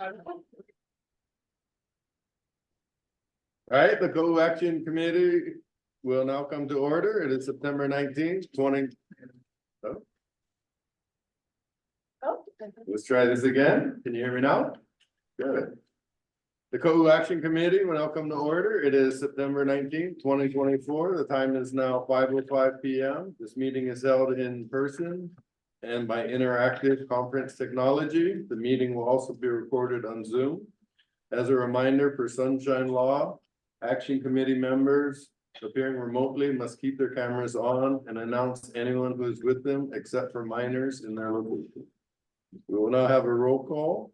All right, the Kaʻū Action Committee will now come to order. It is September 19th, 20. Let's try this again. Can you hear me now? Good. The Kaʻū Action Committee will now come to order. It is September 19th, 2024. The time is now 5:05 p.m. This meeting is held in person and by interactive conference technology. The meeting will also be recorded on Zoom. As a reminder, per Sunshine Law, Action Committee members appearing remotely must keep their cameras on and announce anyone who is with them except for minors in their location. We will now have a roll call.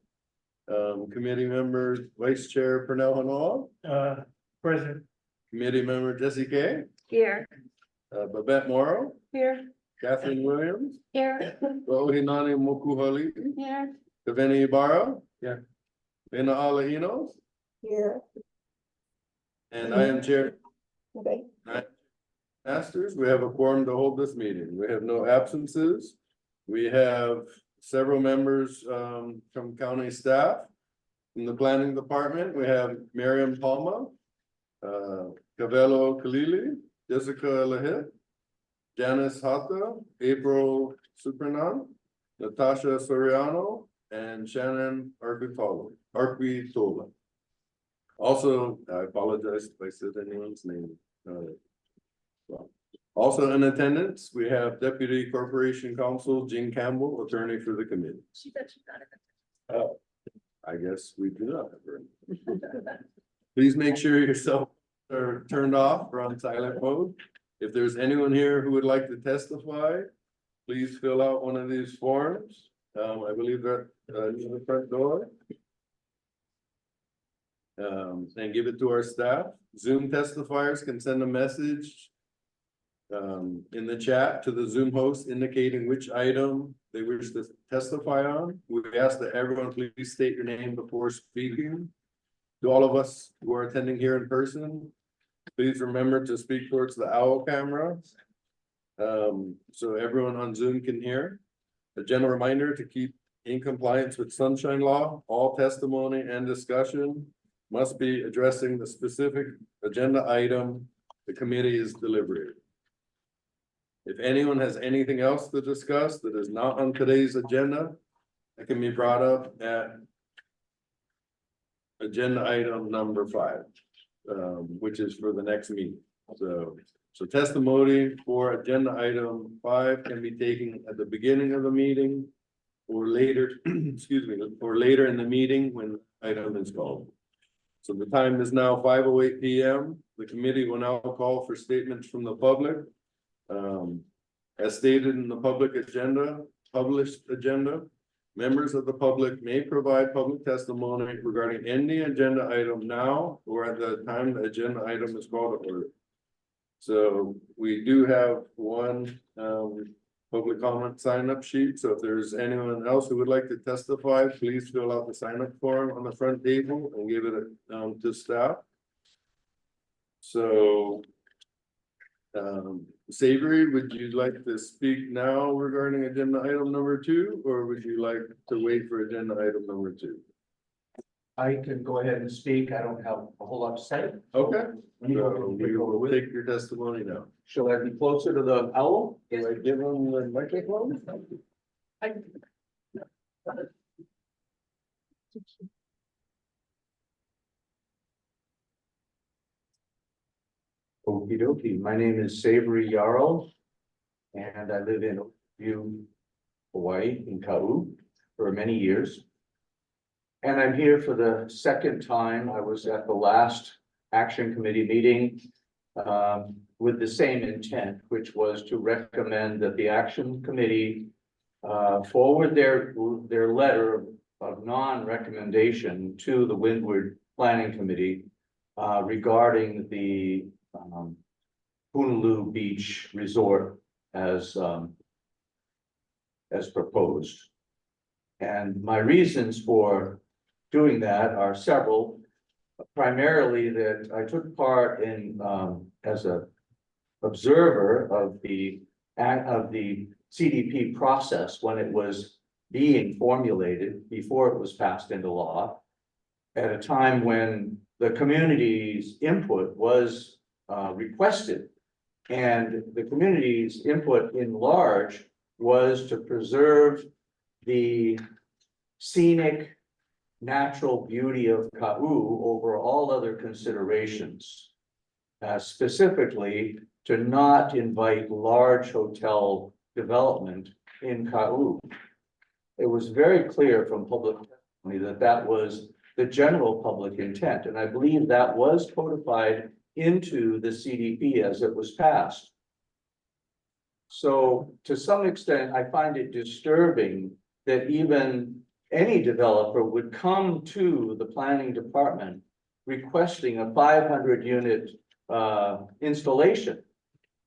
Committee members, Vice Chair Pernell Hanoa. Present. Committee member Jesse Kay. Here. Babette Morrow. Here. Catherine Williams. Here. Waohinani Mokuhali. Here. Kaveni Ibarra. Yeah. Lena Alainos. Here. And I am Chair Okay. Masters. We have a quorum to hold this meeting. We have no absences. We have several members from county staff. In the planning department, we have Miriam Palma, Cavello Kalili, Jessica Lahit, Janice Hata, April Supranan, Natasha Soriano, and Shannon Arquitola. Also, I apologize if I said anyone's name. Also in attendance, we have Deputy Corporation Counsel Jean Campbell, attorney for the committee. She said she got it. Oh, I guess we do not have her. Please make sure your cell phones are turned off or on silent mode. If there's anyone here who would like to testify, please fill out one of these forms. I believe they're near the front door. And give it to our staff. Zoom testifiers can send a message in the chat to the Zoom host indicating which item they wish to testify on. We ask that everyone please state your name before speaking. To all of us who are attending here in person, please remember to speak towards the owl camera so everyone on Zoom can hear. A general reminder to keep in compliance with Sunshine Law. All testimony and discussion must be addressing the specific agenda item the committee is deliberating. If anyone has anything else to discuss that is not on today's agenda, it can be brought up at agenda item number 5, which is for the next meeting. So testimony for agenda item 5 can be taken at the beginning of the meeting or later, excuse me, or later in the meeting when item is called. So the time is now 5:08 p.m. The committee will now call for statements from the public. As stated in the public agenda, published agenda, members of the public may provide public testimony regarding any agenda item now or at the time the agenda item is called to order. So we do have one public comment sign-up sheet. So if there's anyone else who would like to testify, please fill out the sign-up form on the front table and give it to staff. So Savory, would you like to speak now regarding agenda item number 2, or would you like to wait for agenda item number 2? I can go ahead and speak. I don't have a whole lot to say. Okay, so we will take your testimony now. Shall I be closer to the owl? Can I give them the microphone? Okie dokie. My name is Savory Yarrow, and I live in Oakview, Hawaii, in Kaʻū, for many years. And I'm here for the second time. I was at the last Action Committee meeting with the same intent, which was to recommend that the Action Committee forward their letter of non-recommendation to the Windward Planning Committee regarding the Honolulu Beach Resort as proposed. And my reasons for doing that are several. Primarily that I took part in as a observer of the CDP process when it was being formulated before it was passed into law. At a time when the community's input was requested. And the community's input in large was to preserve the scenic natural beauty of Kaʻū over all other considerations. Specifically, to not invite large hotel development in Kaʻū. It was very clear from public testimony that that was the general public intent, and I believe that was codified into the CDP as it was passed. So to some extent, I find it disturbing that even any developer would come to the planning department requesting a 500 unit installation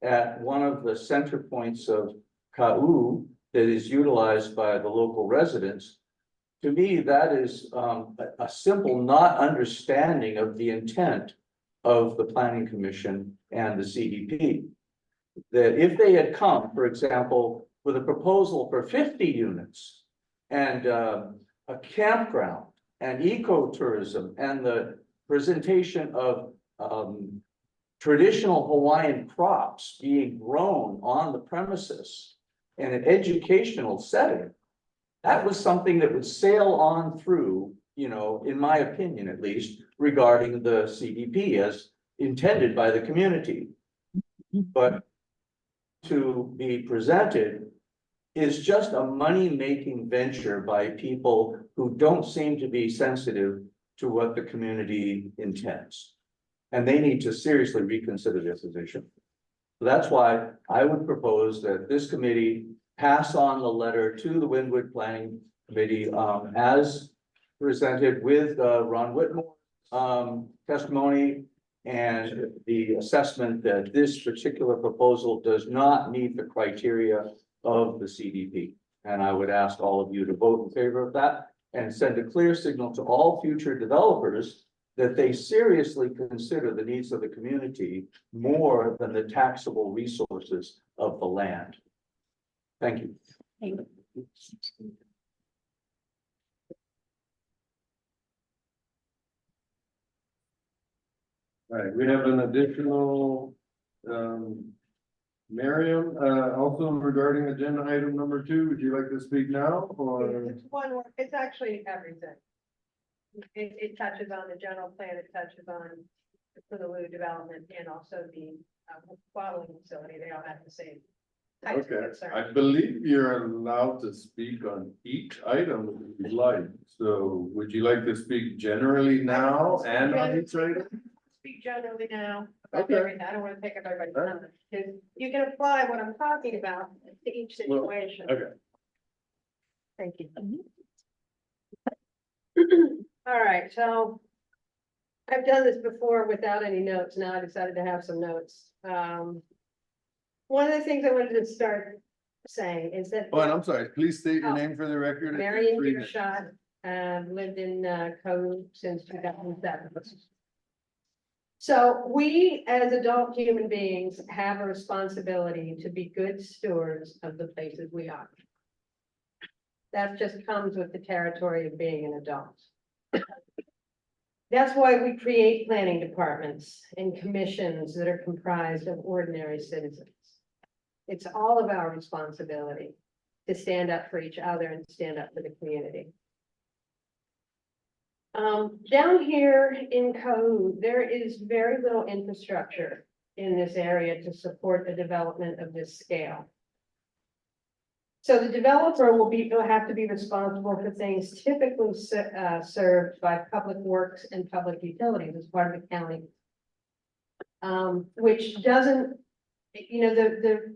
at one of the center points of Kaʻū that is utilized by the local residents. To me, that is a simple not understanding of the intent of the Planning Commission and the CDP. That if they had come, for example, with a proposal for 50 units and a campground and ecotourism and the presentation of traditional Hawaiian crops being grown on the premises in an educational setting, that was something that would sail on through, you know, in my opinion, at least, regarding the CDP as intended by the community. But to be presented is just a money-making venture by people who don't seem to be sensitive to what the community intends. And they need to seriously reconsider their position. So that's why I would propose that this committee pass on the letter to the Wynwood Planning Committee as presented with Ron Whitmore's testimony and the assessment that this particular proposal does not meet the criteria of the CDP. And I would ask all of you to vote in favor of that and send a clear signal to all future developers that they seriously consider the needs of the community more than the taxable resources of the land. Thank you. Thank you. All right, we have an additional, Miriam, also regarding agenda item number 2, would you like to speak now or? It's one word, it's actually everything. It touches on the general plan, it touches on the Kaʻū development and also the bottling facility, they all have the same types of Okay, concern. I believe you're allowed to speak on each item if you'd like. So would you like to speak generally now and on each item? Speak generally now about Okay. everything, I don't want to take up everybody's All right. time, because you can apply what I'm talking about to each Well, situation. Okay. Thank you. All right, so I've done this before without any notes. Now I decided to have some notes. One of the things I wanted to start saying is that Oh, and I'm sorry, please state your Oh. name for the record. Marion Deershot, lived in Kaʻū since 2007. So we, as adult human beings, have a responsibility to be good stewards of the places we are. That just comes with the territory of being an adult. That's why we create planning departments and commissions that are comprised of ordinary citizens. It's all of our responsibility to stand up for each other and stand up for the community. Down here in Kaʻū, there is very little infrastructure in this area to support the development of this scale. So the developer will have to be responsible for things typically served by public works and public utilities as part of the county. Which doesn't, you know, the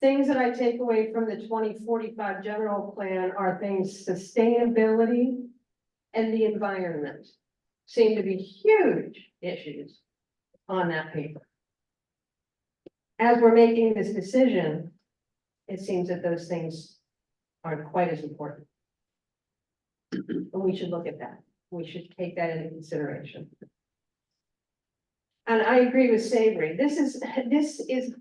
things that I take away from the 2045 general plan are things sustainability and the environment seem to be huge issues on that paper. As we're making this decision, it seems that those things aren't quite as important. And we should look at that. We should take that into consideration. And I agree with Savory. This is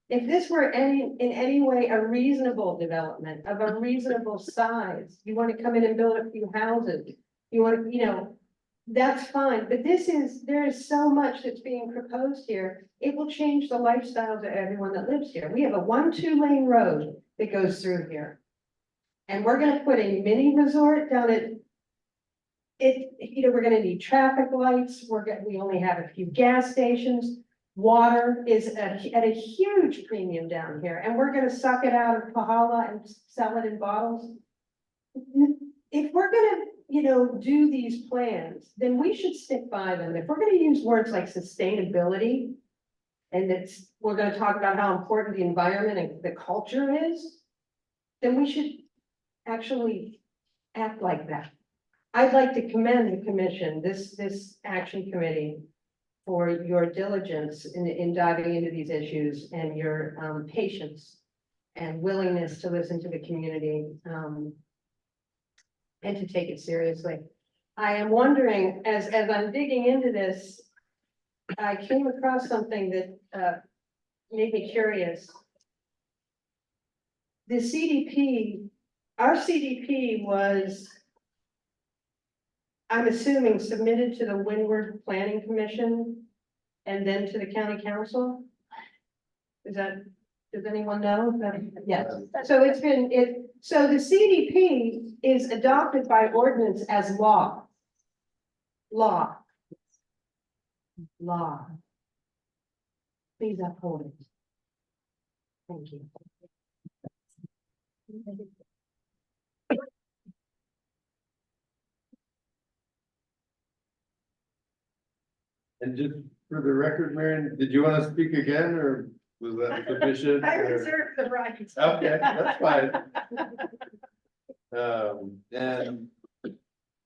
If this were in any way a reasonable development of a reasonable size, you want to come in and build a few houses, you want, that's fine, but there is so much that's being proposed here. It will change the lifestyles of everyone that lives here. We have a 1-2 lane road that goes through here. And we're gonna put a mini resort down at we're gonna need traffic lights, we only have a few gas stations. Water is at a huge premium down here, and we're gonna suck it out of Pahala and sell it in bottles. If we're gonna, do these plans, then we should stick by them. If we're gonna use words like sustainability, and we're gonna talk about how important the environment and the culture is, then we should actually act like that. I'd like to commend the commission, this action committee, for your diligence in diving into these issues and your patience and willingness to listen to the community and to take it seriously. I am wondering, as I'm digging into this, I came across something that made me curious. The CDP, our CDP was, I'm assuming, submitted to the Windward Planning Commission and then to the county council? Does anyone know? Yes. So so the CDP is adopted by ordinance as law. Law. Please uphold it. Thank you. And just for the record, Marion, did you want to speak again, or was that sufficient? I or- reserve the right. Okay, that's fine. And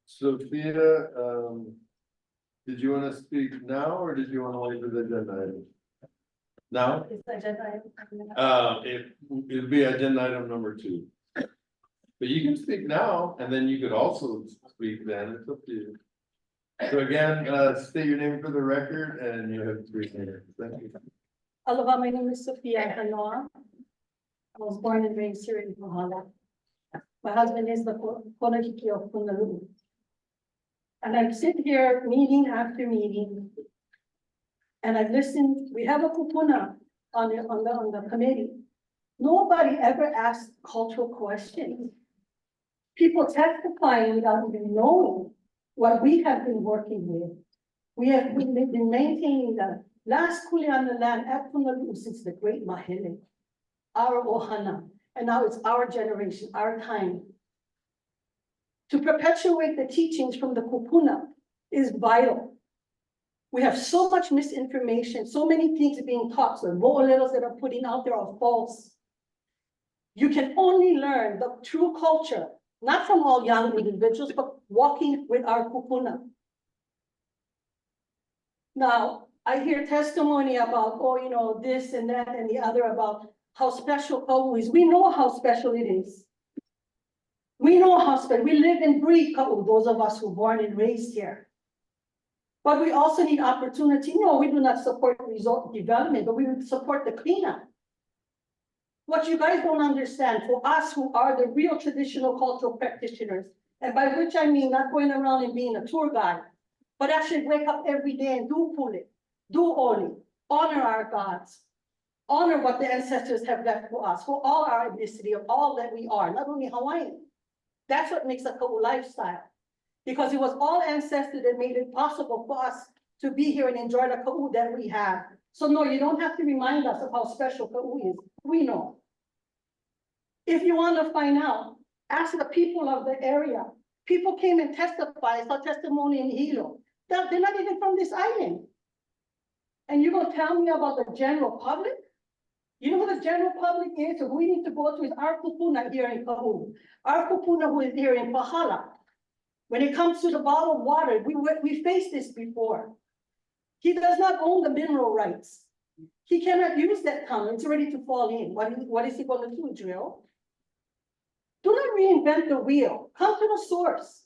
Sophia, did you want to speak now, or did you want to wait for the agenda item? Now? It'd be agenda item number 2. But you can speak now, and then you could also speak then, it's up to you. So again, state your name for the record, and you have 3 minutes. Thank you. Aloha, my name is Sophia Hanoa. I was born and raised here in Pahala. My husband is the Konahiki of Punaluu. And I sit here meeting after meeting. And I've listened, we have a kupuna on the committee. Nobody ever asked cultural questions. People testifying without even knowing what we have been working with. We have been maintaining the last kuli on the land at Punaluu since the great Mahele, our ohana, and now it's our generation, our time. To perpetuate the teachings from the kupuna is vital. We have so much misinformation, so many things being taught, so the mo'olelos that are putting out there are false. You can only learn the true culture, not from all young individuals, but walking with our kupuna. Now, I hear testimony about, this and that and the other about how special Kaʻū is. We know how special it is. We know how special, we live and breathe Kaʻū, those of us who were born and raised here. But we also need opportunity. No, we do not support resort development, but we would support the cleanup. What you guys don't understand, for us who are the real traditional cultural practitioners, and by which I mean not going around and being a tour guide, but actually wake up every day and do pule, do oli, honor our gods, honor what the ancestors have left for us, for all our ethnicity, of all that we are, not only Hawaiian. That's what makes a Kaʻū lifestyle. Because it was all ancestors that made it possible for us to be here and enjoy the Kaʻū that we have. So no, you don't have to remind us of how special Kaʻū is. We know. If you want to find out, ask the people of the area. People came and testified, I saw testimony in Hilo. They're not even from this island. And you're going to tell me about the general public? You know who the general public is? So who we need to go to is our kupuna here in Kaʻū. Our kupuna who is here in Pahala. When it comes to the bottled water, we faced this before. He does not own the mineral rights. He cannot use that tunnel. It's ready to fall in. What is he going to do, drill? Do not reinvent the wheel. Come to the source.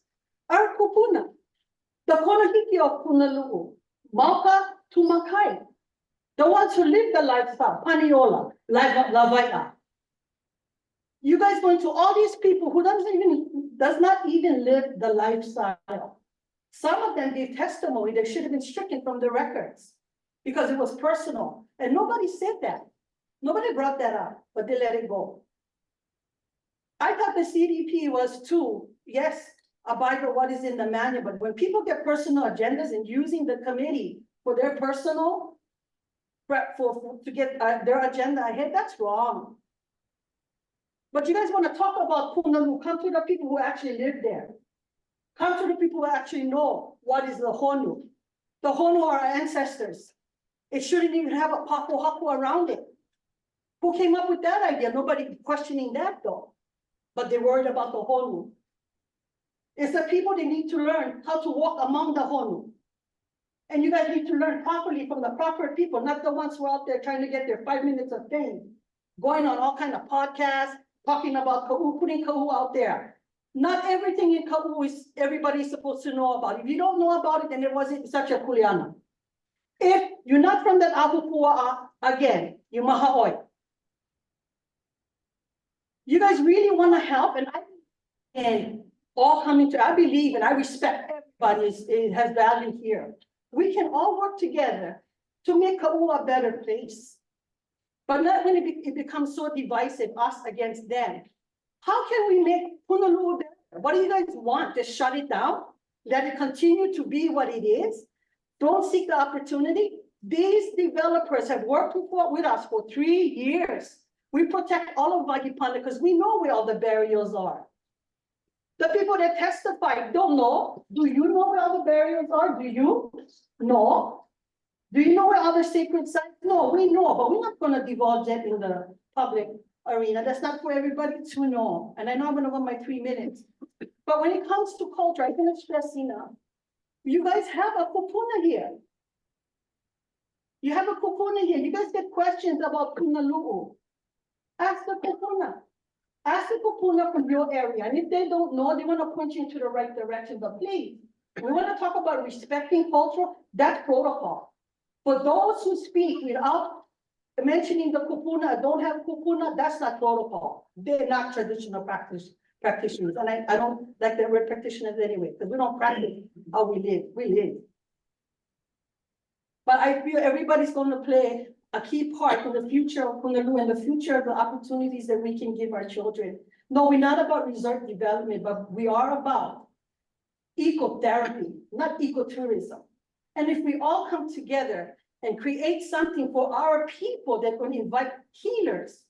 Our kupuna. The Konahiki of Punaluu. Mauka to Makai. The ones who live the lifestyle, Paniola, La Vaia. You guys going to all these people who does not even live the lifestyle. Some of them gave testimony that should have been stricken from the records because it was personal, and nobody said that. Nobody brought that up, but they let it go. I thought the CDP was to, yes, abide by what is in the manual, but when people get personal agendas and using the committee for their personal, to get their agenda ahead, that's wrong. But you guys want to talk about Punalu, come to the people who actually live there. Come to the people who actually know what is the Honu. The Honu are our ancestors. It shouldn't even have a papo haku around it. Who came up with that idea? Nobody questioning that though. But they're worried about the Honu. It's the people that need to learn how to walk among the Honu. And you guys need to learn properly from the proper people, not the ones who are out there trying to get their 5 minutes of fame. Going on all kind of podcasts, talking about Kaʻū, putting Kaʻū out there. Not everything in Kaʻū is everybody's supposed to know about. If you don't know about it, then it wasn't such a kuleana. If you're not from that Ahupua'a, again, you maha'oi. You guys really want to help, and all coming to, I believe and I respect everybody, it has value here. We can all work together to make Kaʻū a better place. But not when it becomes so divisive, us against them. How can we make Honolulu better? What do you guys want? Just shut it down? Let it continue to be what it is? Don't seek the opportunity? These developers have worked with us for 3 years. We protect all of Wagipanda because we know where all the burials are. The people that testify don't know. Do you know where all the burials are? Do you? No. Do you know where other sacred sites? No, we know, but we're not going to divulge that in the public arena. That's not for everybody to know. And I know I'm going to run my 3 minutes. But when it comes to culture, I can stress enough. You guys have a kupuna here. You have a kupuna here. You guys get questions about Punalu'u. Ask the kupuna. Ask the kupuna from your area. And if they don't know, they want to point you into the right direction. But please, we want to talk about respecting culture. That's protocol. For those who speak without mentioning the kupuna, don't have kupuna, that's not protocol. They're not traditional practitioners. And I don't like the word practitioners anyway, because we don't practice how we live. We live. But I feel everybody's going to play a key part in the future of Honolulu and the future of the opportunities that we can give our children. No, we're not about resort development, but we are about ecotherapy, not ecotourism. And if we all come together and create something for our people that will invite healers,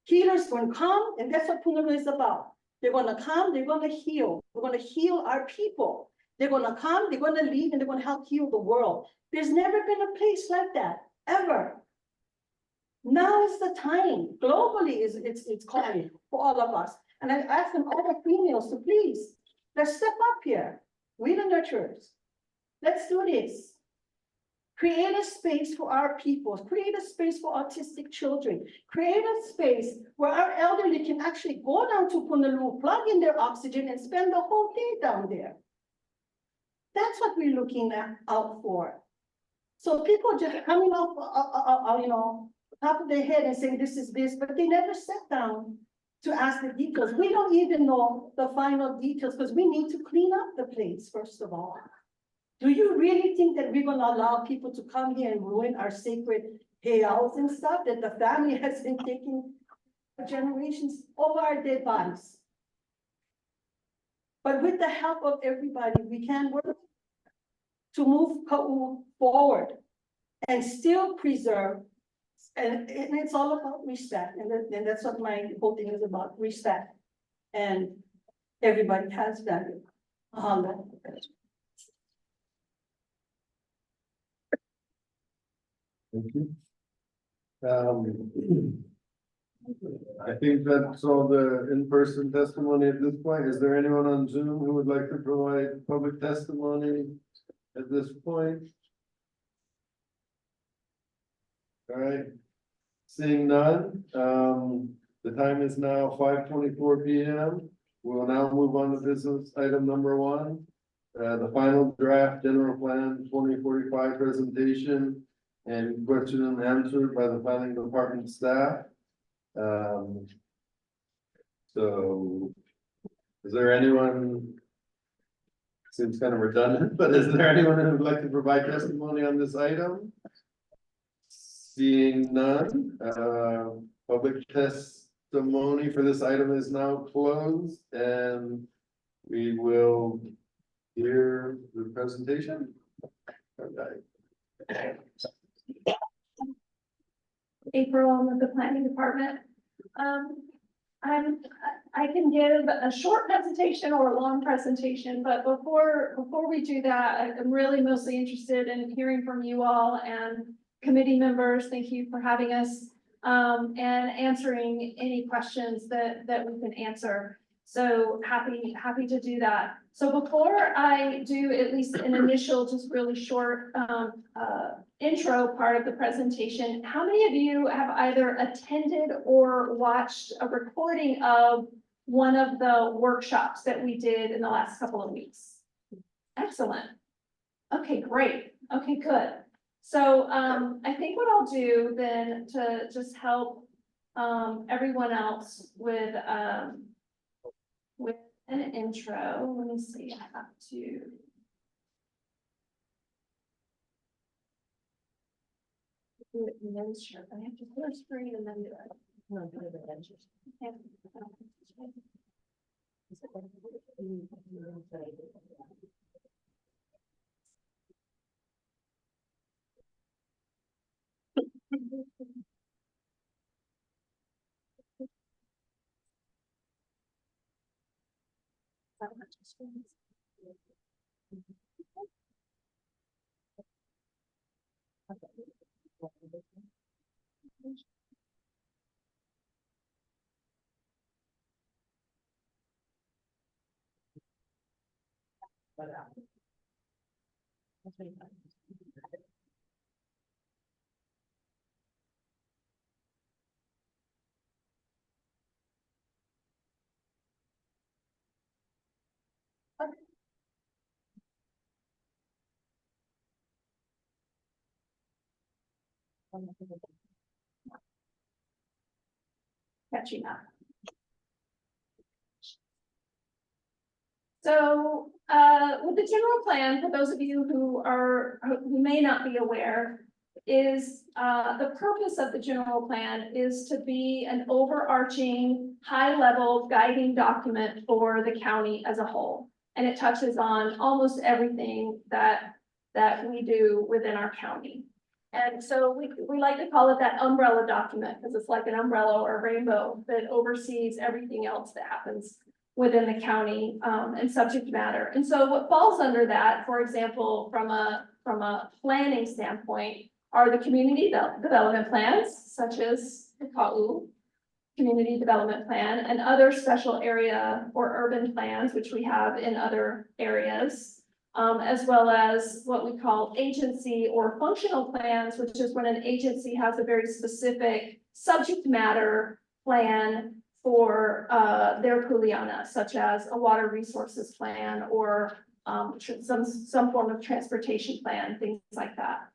healers going to come, and that's what Honolulu is about. They're going to come, they're going to heal. We're going to heal our people. They're going to come, they're going to leave, and they're going to help heal the world. There's never been a place like that, ever. Now is the time. Globally, it's calling for all of us. And I ask them, all the females, to please, let's step up here. We the nurturers. Let's do this. Create a space for our people. Create a space for autistic children. Create a space where our elderly can actually go down to Honolulu, plug in their oxygen, and spend the whole day down there. That's what we're looking out for. So people just coming off, top of their head and saying this is this, but they never sat down to ask the details. We don't even know the final details because we need to clean up the place, first of all. Do you really think that we're going to allow people to come here and ruin our sacred heiaus and stuff that the family has been taking for generations over our dead bodies? But with the help of everybody, we can work to move Kaʻū forward and still preserve. And it's all about respect. And that's what my whole thing is about, respect. And everybody has value. Thank you. I think that's all the in-person testimony at this point. Is there anyone on Zoom who would like to provide public testimony at this point? All right, seeing none, the time is now 5:24 p.m. We will now move on to business item number 1. The final draft general plan 2045 presentation and questioned and answered by the planning department staff. So, is there anyone? Seems kind of redundant, but is there anyone who would like to provide testimony on this item? Seeing none, public testimony for this item is now closed, and we will hear the presentation. Okay. April with the planning department. I can give a short presentation or a long presentation, but before we do that, I'm really mostly interested in hearing from you all and committee members. Thank you for having us, and answering any questions that we can answer. So happy to do that. So before I do at least an initial, just really short intro part of the presentation, how many of you have either attended or watched a recording of one of the workshops that we did in the last couple of weeks? Excellent. Okay, great. Okay, good. So I think what I'll do then to just help everyone else with an intro, let me see, I have to. Do it and then share, I have to clear screen and then do it. No, do it and then catching up. So with the general plan, for those of you who may not be aware, is the purpose of the general plan is to be an overarching, high-level guiding document for the county as a whole. And it touches on almost everything that we do within our county. And so we like to call it that umbrella document because it's like an umbrella or a rainbow that oversees everything else that happens within the county and subject matter. And so what falls under that, for example, from a planning standpoint, are the community development plans, such as the Kaʻū community development plan, and other special area or urban plans, which we have in other areas, as well as what we call agency or functional plans, which is when an agency has a very specific subject matter plan for their kuleana, such as a water resources plan or some form of transportation plan, things like that.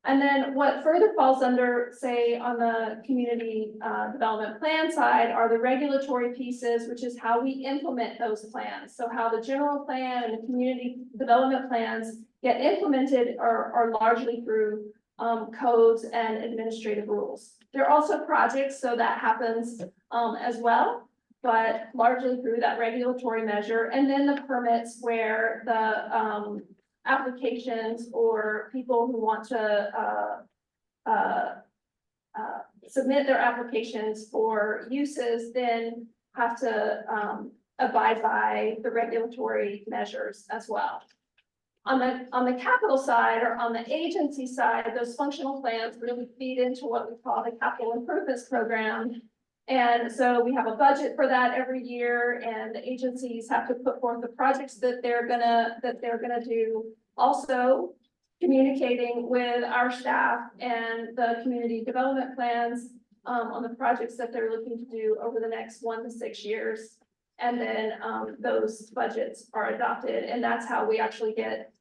And then what further falls under, say, on the community development plan side are the regulatory pieces, which is how we implement those plans. So how the general plan and the community development plans get implemented are largely through codes and administrative rules. There are also projects, so that happens as well, but largely through that regulatory measure. And then the permits where the applications or people who want to submit their applications for uses then have to abide by the regulatory measures as well. On the capital side or on the agency side, those functional plans really feed into what we call the capital improvements program. And so we have a budget for that every year, and the agencies have to put forth the projects that they're gonna do. Also communicating with our staff and the community development plans on the projects that they're looking to do over the next 1 to 6 years. And then those budgets are adopted, and that's how we actually get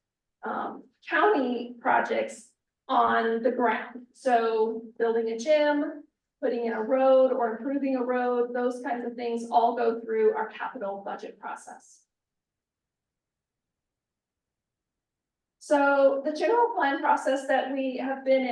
county projects on the ground. So building a gym, putting in a road or improving a road, those kinds of things all go through our capital budget process. So the general plan process that we have been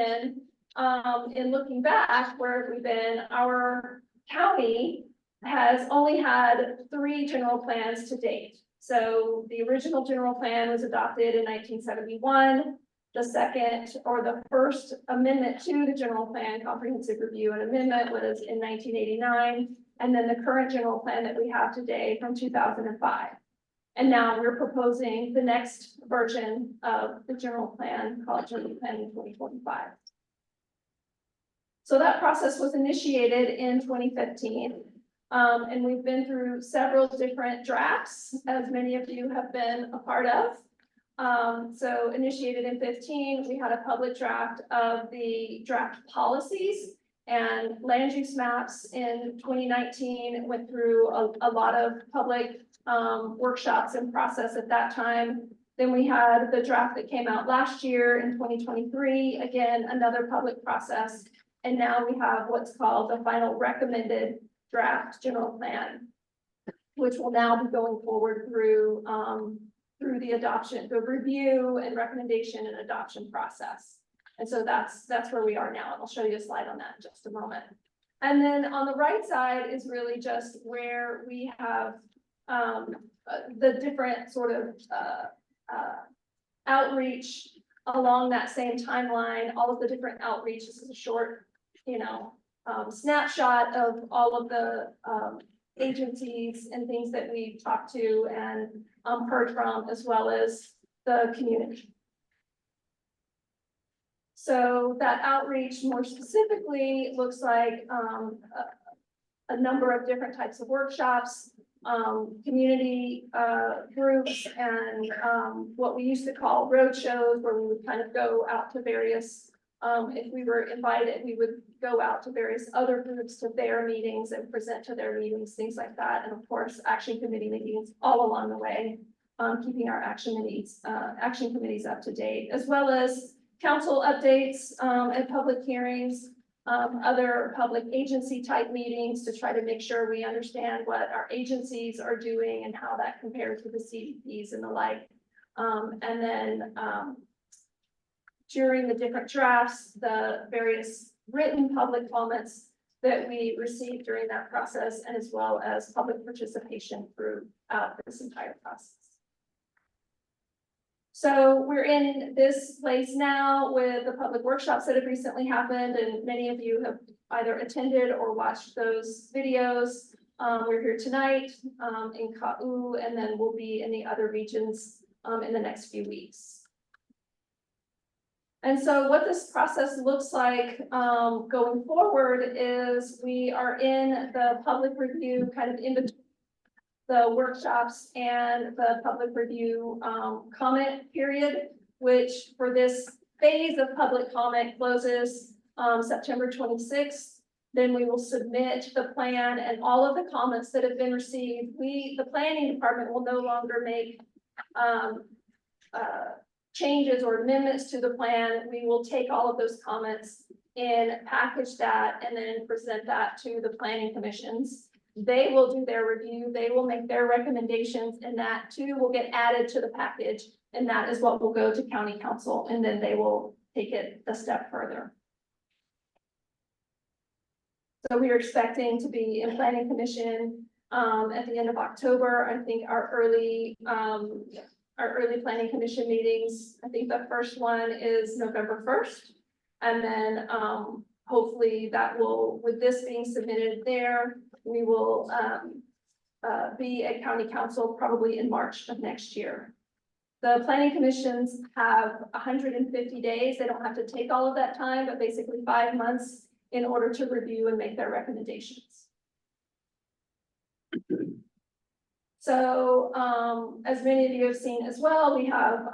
in looking back, where have we been? Our county has only had 3 general plans to date. So the original general plan was adopted in 1971. The second or the first amendment to the general plan, comprehensive review and amendment, was in 1989. And then the current general plan that we have today from 2005. And now we're proposing the next version of the general plan called General Plan in 2045. So that process was initiated in 2015. And we've been through several different drafts, as many of you have been a part of. So initiated in 15, we had a public draft of the draft policies and land use maps. In 2019, went through a lot of public workshops and process at that time. Then we had the draft that came out last year in 2023, again, another public process. And now we have what's called the final recommended draft general plan, which will now be going forward through the adoption, the review and recommendation and adoption process. And so that's where we are now. And I'll show you a slide on that in just a moment. And then on the right side is really just where we have the different sort of outreach along that same timeline, all of the different outreach. This is a short, snapshot of all of the agencies and things that we talked to and heard from, as well as the community. So that outreach more specifically looks like a number of different types of workshops, community groups, and what we used to call road shows, where we would kind of go out to various, if we were invited, we would go out to various other groups to their meetings and present to their meetings, things like that. And of course, action committee meetings all along the way, keeping our action committees up to date, as well as council updates and public hearings, other public agency type meetings to try to make sure we understand what our agencies are doing and how that compares to the CDPs and the like. And then during the different drafts, the various written public comments that we received during that process, and as well as public participation throughout this entire process. So we're in this place now with the public workshops that have recently happened, and many of you have either attended or watched those videos. We're here tonight in Kaʻū, and then we'll be in the other regions in the next few weeks. And so what this process looks like going forward is we are in the public review, kind of in between the workshops and the public review comment period, which for this phase of public comment closes September 26th. Then we will submit the plan and all of the comments that have been received. The planning department will no longer make changes or amendments to the plan. We will take all of those comments and package that and then present that to the planning commissions. They will do their review, they will make their recommendations, and that too will get added to the package. And that is what will go to county council, and then they will take it a step further. So we are expecting to be in planning commission at the end of October. I think our early planning commission meetings, I think the first one is November 1st. And then hopefully that will, with this being submitted there, we will be at county council probably in March of next year. The planning commissions have 150 days. They don't have to take all of that time, but basically 5 months in order to review and make their recommendations. So as many of you have seen as well, we have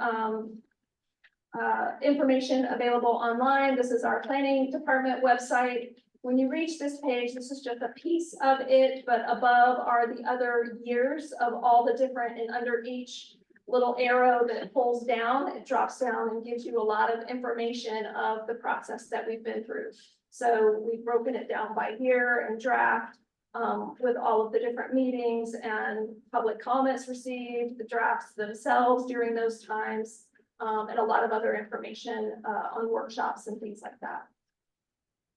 information available online. This is our planning department website. When you reach this page, this is just a piece of it, but above are the other years of all the different, and under each little arrow that pulls down, it drops down and gives you a lot of information of the process that we've been through. So we've broken it down by year and draft, with all of the different meetings and public comments received, the drafts themselves during those times, and a lot of other information, on workshops and things like that.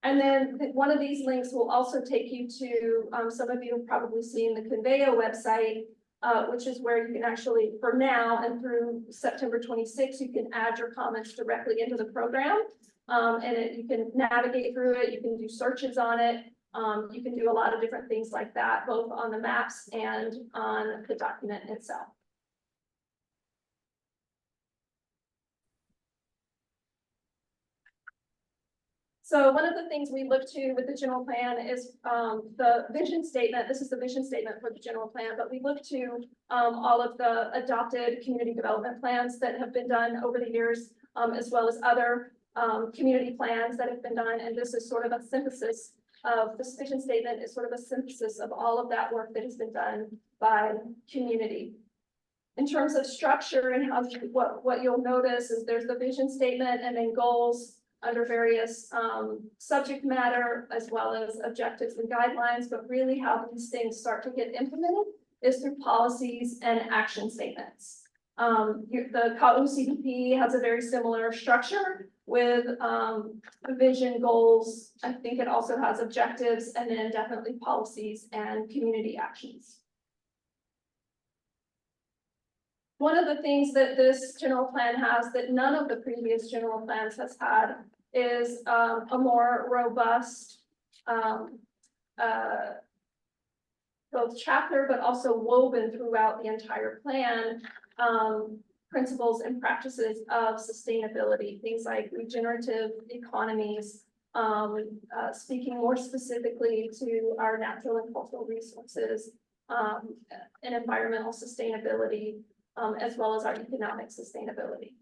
And then one of these links will also take you to, some of you have probably seen the Conveo website, which is where you can actually, for now and through September 26th, you can add your comments directly into the program. You can navigate through it, you can do searches on it, you can do a lot of different things like that, both on the maps and on the document itself. So one of the things we look to with the general plan is the vision statement. This is the vision statement for the general plan, but we look to all of the adopted community development plans that have been done over the years, as well as other community plans that have been done. And this is sort of a synthesis of this vision statement is sort of a synthesis of all of that work that has been done by community. In terms of structure and how what you'll notice is there's the vision statement and then goals under various subject matter, as well as objectives and guidelines, but really how these things start to get implemented is through policies and action statements. The Kaʻū CDP has a very similar structure with vision, goals. I think it also has objectives, and then definitely policies and community actions. One of the things that this general plan has that none of the previous general plans has had is a more robust both chapter, but also woven throughout the entire plan, principles and practices of sustainability, things like regenerative economies, speaking more specifically to our natural and cultural resources, and environmental sustainability, as well as our economic sustainability.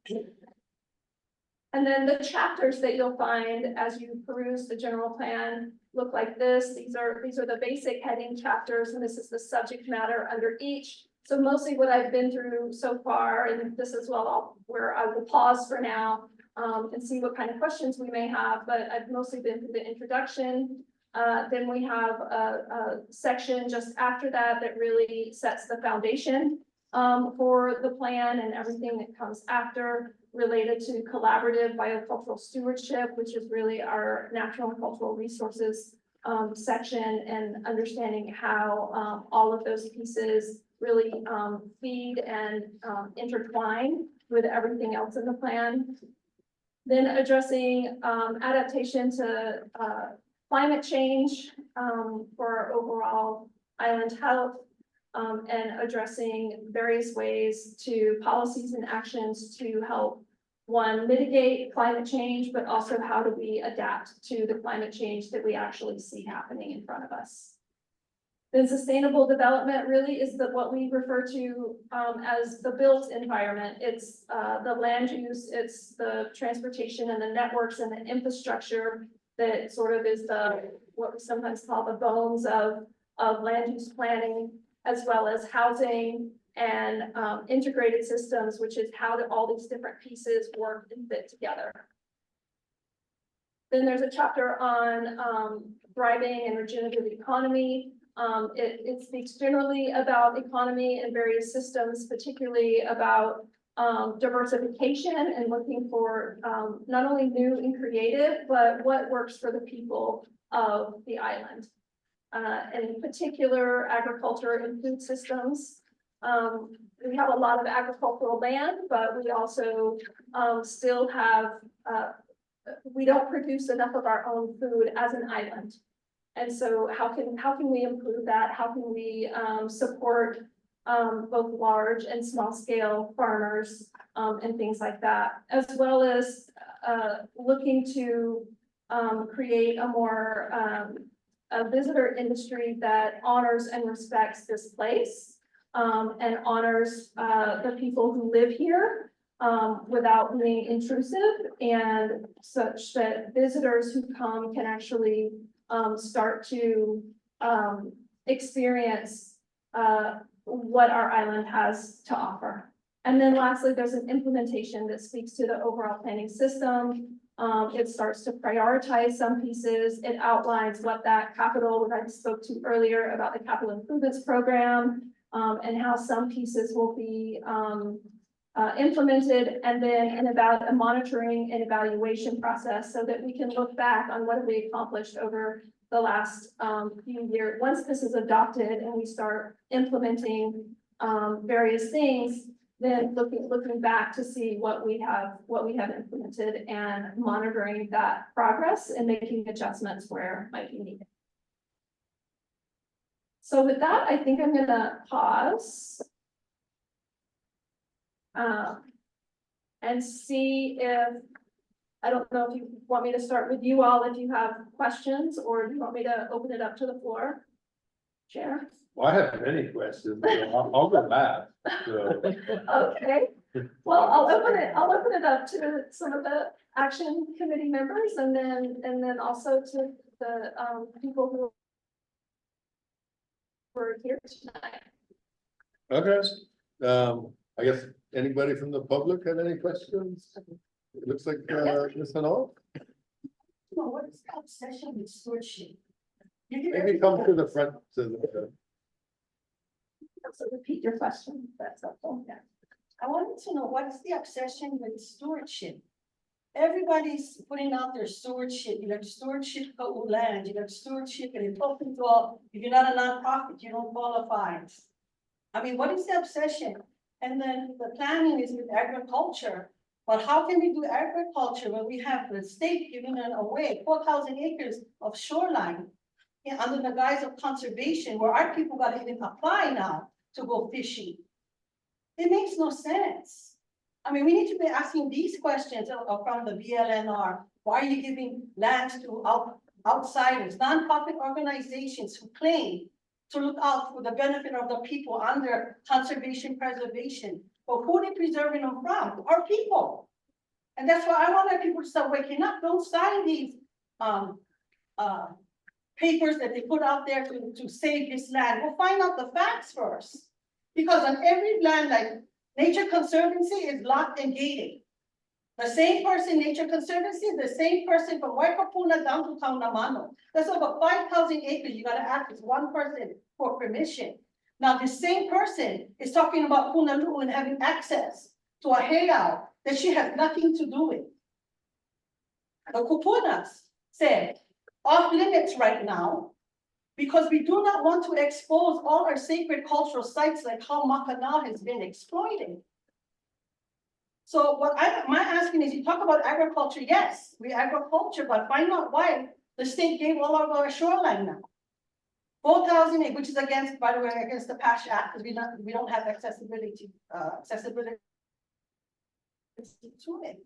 And then the chapters that you'll find as you peruse the general plan look like this. These are the basic heading chapters, and this is the subject matter under each. So mostly what I've been through so far, and this is where I will pause for now and see what kind of questions we may have, but I've mostly been through the introduction. Then we have a section just after that really sets the foundation for the plan and everything that comes after, related to collaborative biocultural stewardship, which is really our natural and cultural resources section, and understanding how all of those pieces really feed and intertwine with everything else in the plan. Then addressing adaptation to climate change for our overall island health, and addressing various ways to policies and actions to help, one, mitigate climate change, but also how do we adapt to the climate change that we actually see happening in front of us. Then sustainable development really is what we refer to as the built environment. It's the land use, it's the transportation and the networks and the infrastructure that sort of is what we sometimes call the bones of land use planning, as well as housing and integrated systems, which is how do all these different pieces work and fit together. Then there's a chapter on thriving and regenerative economy. It speaks generally about economy and various systems, particularly about diversification and looking for not only new and creative, but what works for the people of the island. And in particular, agriculture and food systems. We have a lot of agricultural land, but we also still have, we don't produce enough of our own food as an island. And so how can we improve that? How can we support both large and small scale farmers and things like that, as well as looking to create a more a visitor industry that honors and respects this place and honors the people who live here without being intrusive, and such that visitors who come can actually start to experience what our island has to offer. And then lastly, there's an implementation that speaks to the overall planning system. It starts to prioritize some pieces. It outlines what that capital, what I spoke to earlier about the capital improvements program, and how some pieces will be implemented, and then about a monitoring and evaluation process so that we can look back on what have we accomplished over the last few years. Once this is adopted and we start implementing various things, then looking back to see what we have implemented and monitoring that progress and making adjustments where it might be needed. So with that, I think I'm gonna pause. And see if, I don't know if you want me to start with you all, if you have questions, or do you want me to open it up to the floor? Chair? Well, I have many questions, so I'll go back, so. Okay, well, I'll open it up to some of the action committee members and then also to the people who were here tonight. Okay, I guess anybody from the public have any questions? It looks like, Ms. Hanoa, Well, what is the obsession with stewardship? maybe come to the front to the. So repeat your question, if that's helpful. Yeah. I wanted to know, what is the obsession with stewardship? Everybody's putting out their stewardship, you got stewardship Kaʻū land, you got stewardship, and it's open to all, if you're not a nonprofit, you don't qualify. I mean, what is the obsession? And then the planning is with agriculture, but how can we do agriculture when we have the state giving it away, 4,000 acres of shoreline? Under the guise of conservation, where our people gotta even apply now to go fishing. It makes no sense. I mean, we need to be asking these questions from the BLNR. Why are you giving lands to outsiders, nonprofit organizations who claim to look out for the benefit of the people under conservation preservation? But who are they preserving them from? Our people. And that's why I want our people to start waking up. Don't sign these papers that they put out there to save this land. We'll find out the facts first. Because on every land, like Nature Conservancy is locked and gated. The same person, Nature Conservancy, is the same person from Waikapuna down to Kaunamano. That's over 5,000 acres. You gotta ask this one person for permission. Now, the same person is talking about Punalu'u and having access to a heiau that she has nothing to do with. The Kupunas said, off limits right now, because we do not want to expose all our sacred cultural sites like how Macanao has been exploited. So what my asking is, you talk about agriculture, yes, we agriculture, but find out why the state gave all of our shoreline now. 4,000 acres, which is against, by the way, against the PASH Act, because we don't have accessibility to it.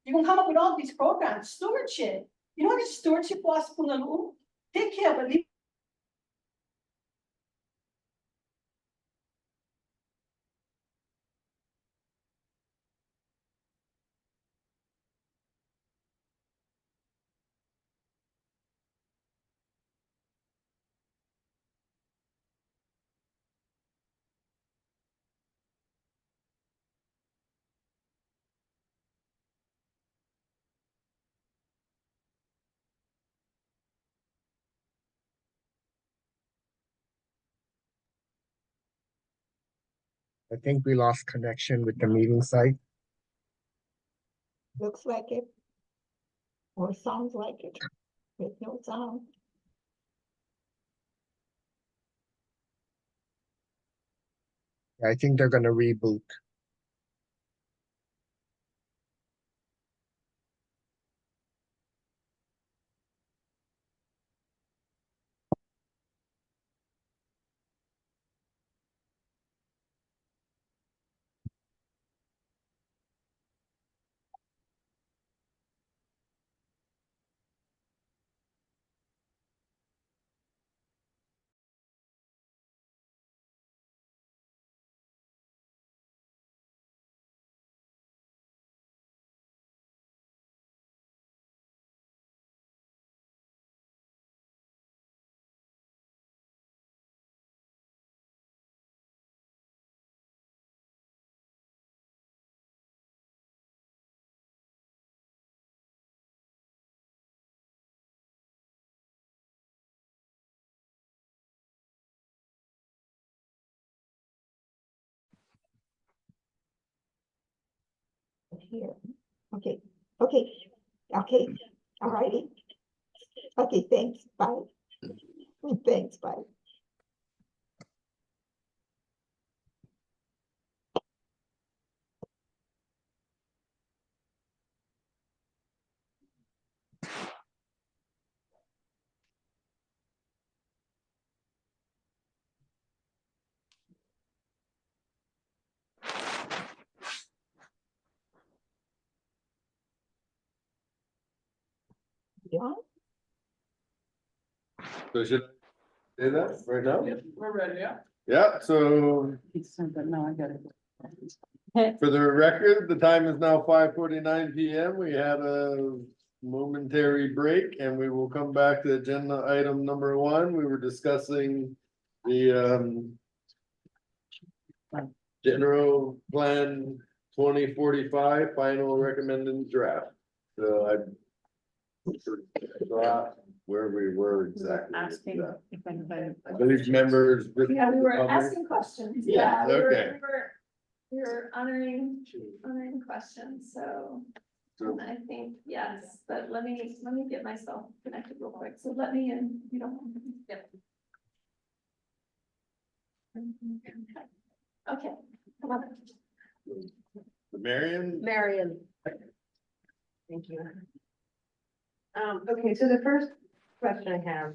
You can come up with all these programs, stewardship. You know what is stewardship was, Punalu'u? Take care, but leave I think we lost connection with the meeting site. Looks like it. Or sounds like it. With no sound. I think they're gonna reboot. here. Okay, okay, okay, all righty. Okay, thanks, bye. Thanks, bye. Yeah. So should I say that right now? We're ready, yeah. Yeah, so No, I got it. for the record, the time is now 5:49 PM. We had a momentary break and we will come back to agenda item number 1. We were discussing the general plan 2045 final recommended draft. So I forgot where we were exactly. with Asking that. if anybody. I believe members. Yeah, we were asking questions. Yeah, we were- okay. We were honoring questions, so. So- I think, yes, but let me get myself connected real quick. So let me in, you don't. Yep. Okay, come on. Marion? Marion. Thank you. Okay, so the first question I have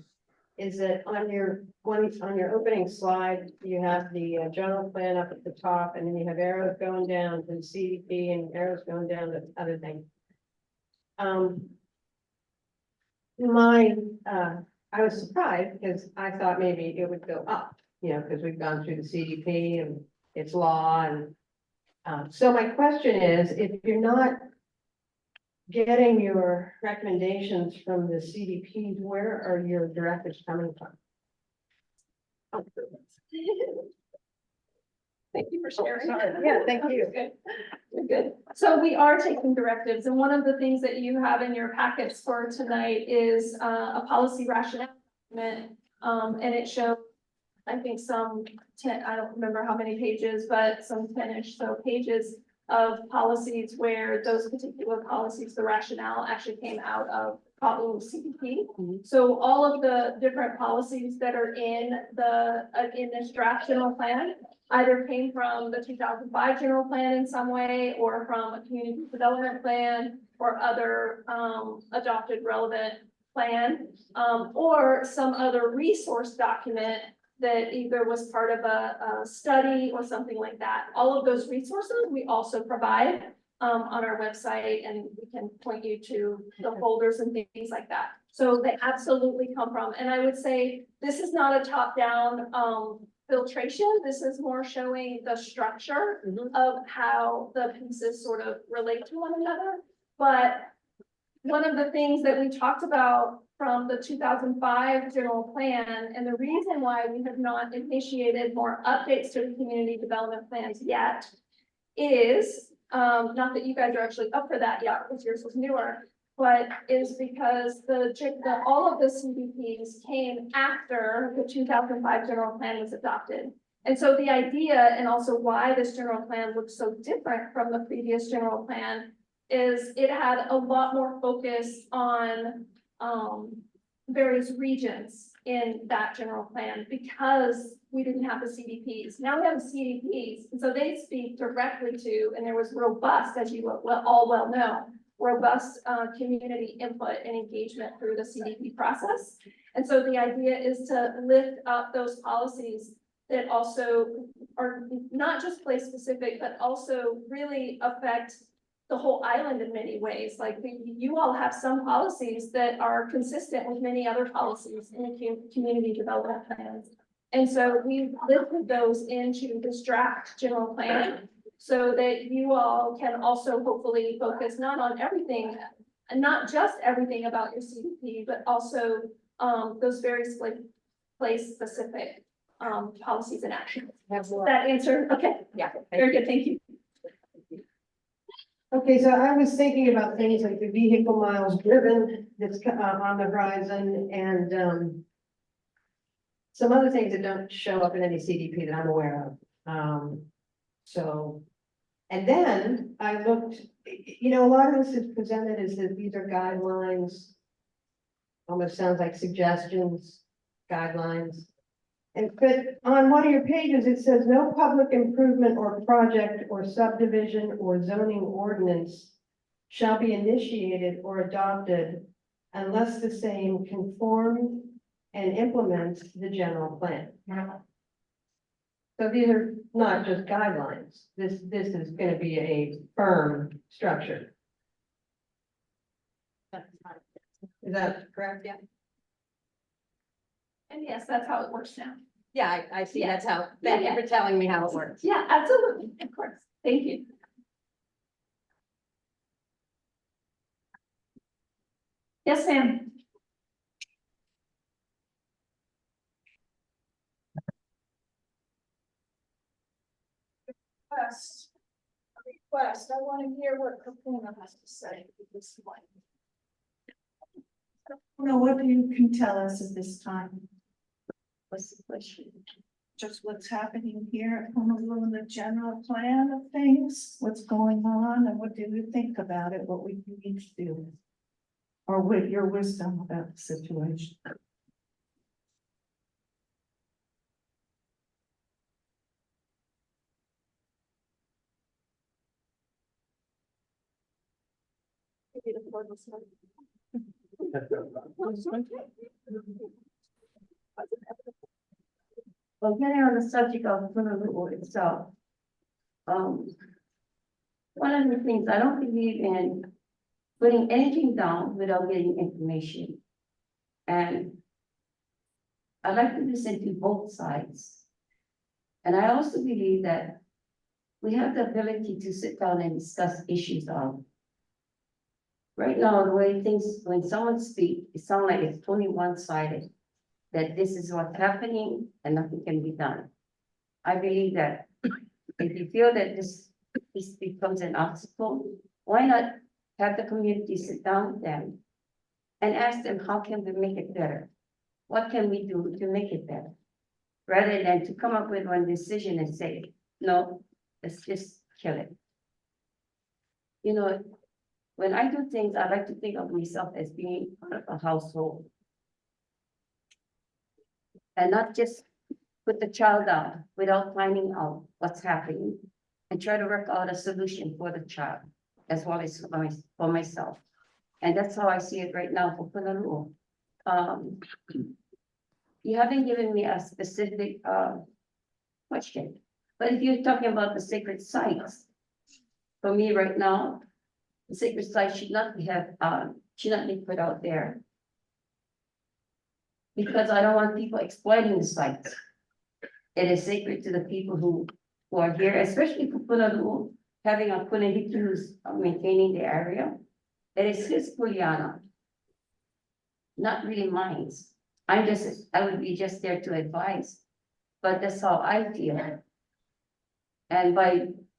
is that on your opening slide, you have the general plan up at the top, and then you have arrows going down to the CDP and arrows going down to other things. I was surprised because I thought maybe it would go up, you know, because we've gone through the CDP and its law and so my question is, if you're not getting your recommendations from the CDPs, where are your directives coming from? Thank you for sharing. sorry. Yeah, thank you. You're good. You're good. So we are taking directives, and one of the things that you have in your packets for tonight is a policy rationale document, and it shows, I think, some 10, I don't remember how many pages, but some 10-ish so pages of policies where those particular policies, the rationale actually came out of Kaʻū CDP. So all of the different policies that are in this draft general plan either came from the 2005 general plan in some way, or from a community development plan, or other adopted relevant plan, or some other resource document that either was part of a study or something like that. All of those resources we also provide on our website, and we can point you to the folders and things like that. So they absolutely come from, and I would say this is not a top-down filtration. This is more showing the structure of how the pieces sort of relate to one another. But one of the things that we talked about from the 2005 general plan, and the reason why we have not initiated more updates to the community development plans yet is, not that you guys are actually up for that yet, because yours was newer, but is because all of the CDPs came after the 2005 general plan was adopted. And so the idea, and also why this general plan looks so different from the previous general plan, is it had a lot more focus on various regions in that general plan, because we didn't have the CDPs. Now we have the CDPs, and so they speak directly to, and there was robust, as you all well know, robust community input and engagement through the CDP process. And so the idea is to lift up those policies that also are not just place specific, but also really affect the whole island in many ways. Like you all have some policies that are consistent with many other policies in the community development plans. And so we lifted those into this draft general plan so that you all can also hopefully focus not on everything, and not just everything about your CDP, but also those very place specific policies and actions. That answer, okay, yeah, very good, thank you. Okay, so I was thinking about things like the vehicle miles driven that's on the horizon, and some other things that don't show up in any CDP that I'm aware of. So, and then I looked you know, a lot of this is presented as that these are guidelines. Almost sounds like suggestions, guidelines. And but on one of your pages, it says no public improvement or project or subdivision or zoning ordinance shall be initiated or adopted unless the same conform and implements the general plan. So these are not just guidelines. This is gonna be a firm structure. Is that correct? Yeah. And yes, that's how it works now. Yeah, I see. Yeah. That's how, Yeah, thank you yeah. for telling me how it works. Yeah, absolutely, of course. Thank you. Yes, ma'am. Request. I want to hear what Kapuna has to say at this point. No, what you can tell us at this time? What's the question? Just what's happening here at Honolulu in the general plan of things, what's going on, and what do you think about it, what we need to do? Or with your wisdom about the situation? Well, getting on the subject of Honolulu itself. One of the things, I don't believe in putting anything down without getting information. And I like to listen to both sides. And I also believe that we have the ability to sit down and discuss issues on. Right now, the way things, when someone speaks, it sounds like it's totally one-sided. That this is what's happening and nothing can be done. I believe that if you feel that this becomes an obstacle, why not have the community sit down with them and ask them, how can we make it better? What can we do to make it better? Rather than to come up with one decision and say, no, let's just kill it. You know, when I do things, I like to think of myself as being part of a household. And not just put the child down without finding out what's happening and try to work out a solution for the child as well as for myself. And that's how I see it right now for Honolulu. You haven't given me a specific question, but if you're talking about the sacred sites, for me right now, the sacred sites should not be put out there. Because I don't want people exploiting the sites. It is sacred to the people who are here, especially Honolulu, having a Punahiki who's maintaining the area. It is his kuleana, not really mine. I would be just there to advise, but that's how I feel. And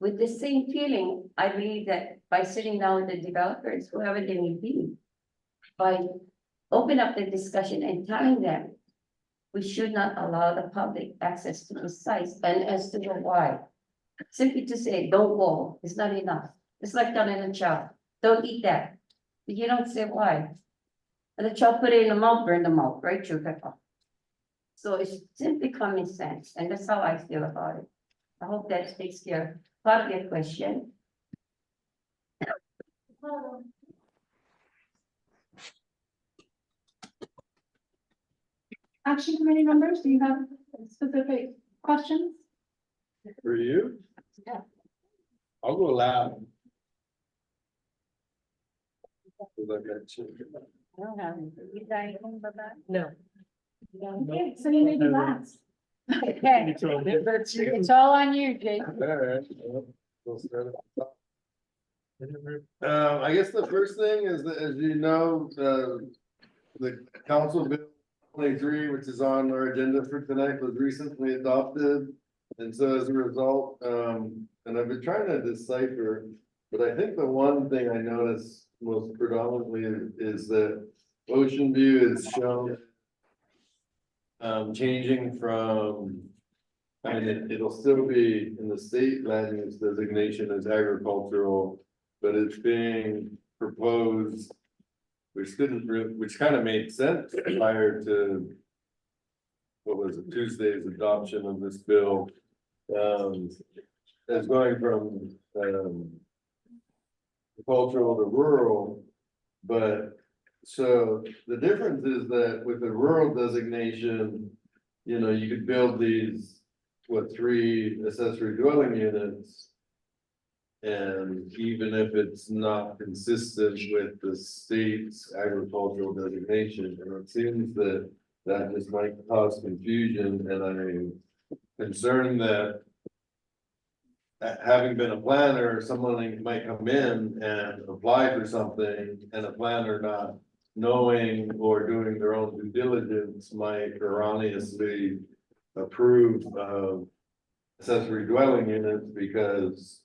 with the same feeling, I believe that by sitting down with the developers, whoever they may be, by open up the discussion and telling them we should not allow the public access to the sites, and as to the why. Simply to say, don't go, it's not enough. It's like telling a child, don't eat that. But you don't say why. And the child put it in the mouth, burn the mouth, right, Rebecca? So it's simply common sense, and that's how I feel about it. I hope that takes care of part of your question. Action committee members, do you have specific questions? For you? Yeah. I'll go loud. 'Cause I got children. I don't have any. You got anything about that? No. Okay, so you may be last. Okay, That's you. it's all on you, Jake. All right, well, we'll start at the top. I guess the first thing is that, as you know, the Council Bill 23, which is on our agenda for tonight, was recently adopted. And so as a result, and I've been trying to decipher, but I think the one thing I noticed most predominantly is that Ocean View is shown changing from, I mean, it'll still be in the state land use designation as agricultural, but it's being proposed. Which kind of made sense prior to. What was it, Tuesday's adoption of this bill, as going from, cultural to rural. But, so the difference is that with the rural designation, you could build these, 3 accessory dwelling units. And even if it's not consistent with the state's agricultural designation, and it seems that just might cause confusion, and I'm concerned that having been a planner, someone might come in and apply for something, and a planner not knowing or doing their own due diligence might erroneously approve of accessory dwelling units because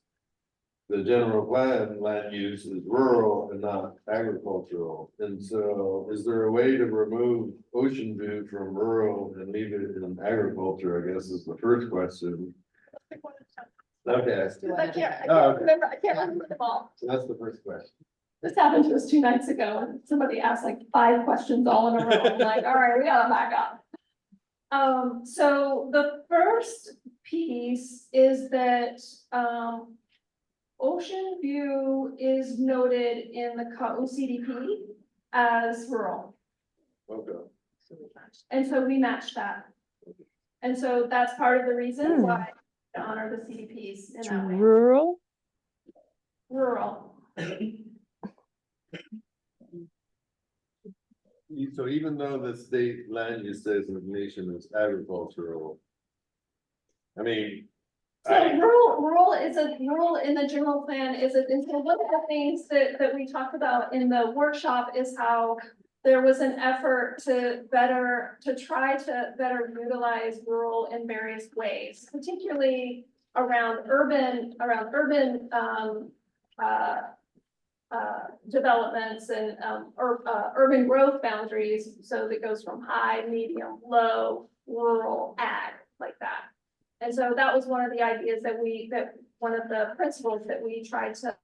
the general plan land use is rural and not agricultural. And so is there a way to remove ocean view from rural and leave it in agriculture, I guess is the first question. Okay, I can't remember them all. so that's the first question. This happened to us 2 nights ago, and somebody asked like 5 questions all in a row. I'm like, all right, we gotta back up. So the first piece is that, Ocean View is noted in the Kaʻū CDP as rural. Okay. And so we match that. And so that's part of the reason why we honor the CDPs in that way. Rural? Rural. So even though the state land use designation is agricultural. I mean. So rural in the general plan and so one of the things that we talked about in the workshop is how there was an effort to try to better utilize rural in various ways, particularly around urban developments and urban growth boundaries. So that goes from high, medium, low, rural, ag, like that. And so that was one of the ideas that one of the principles that we tried to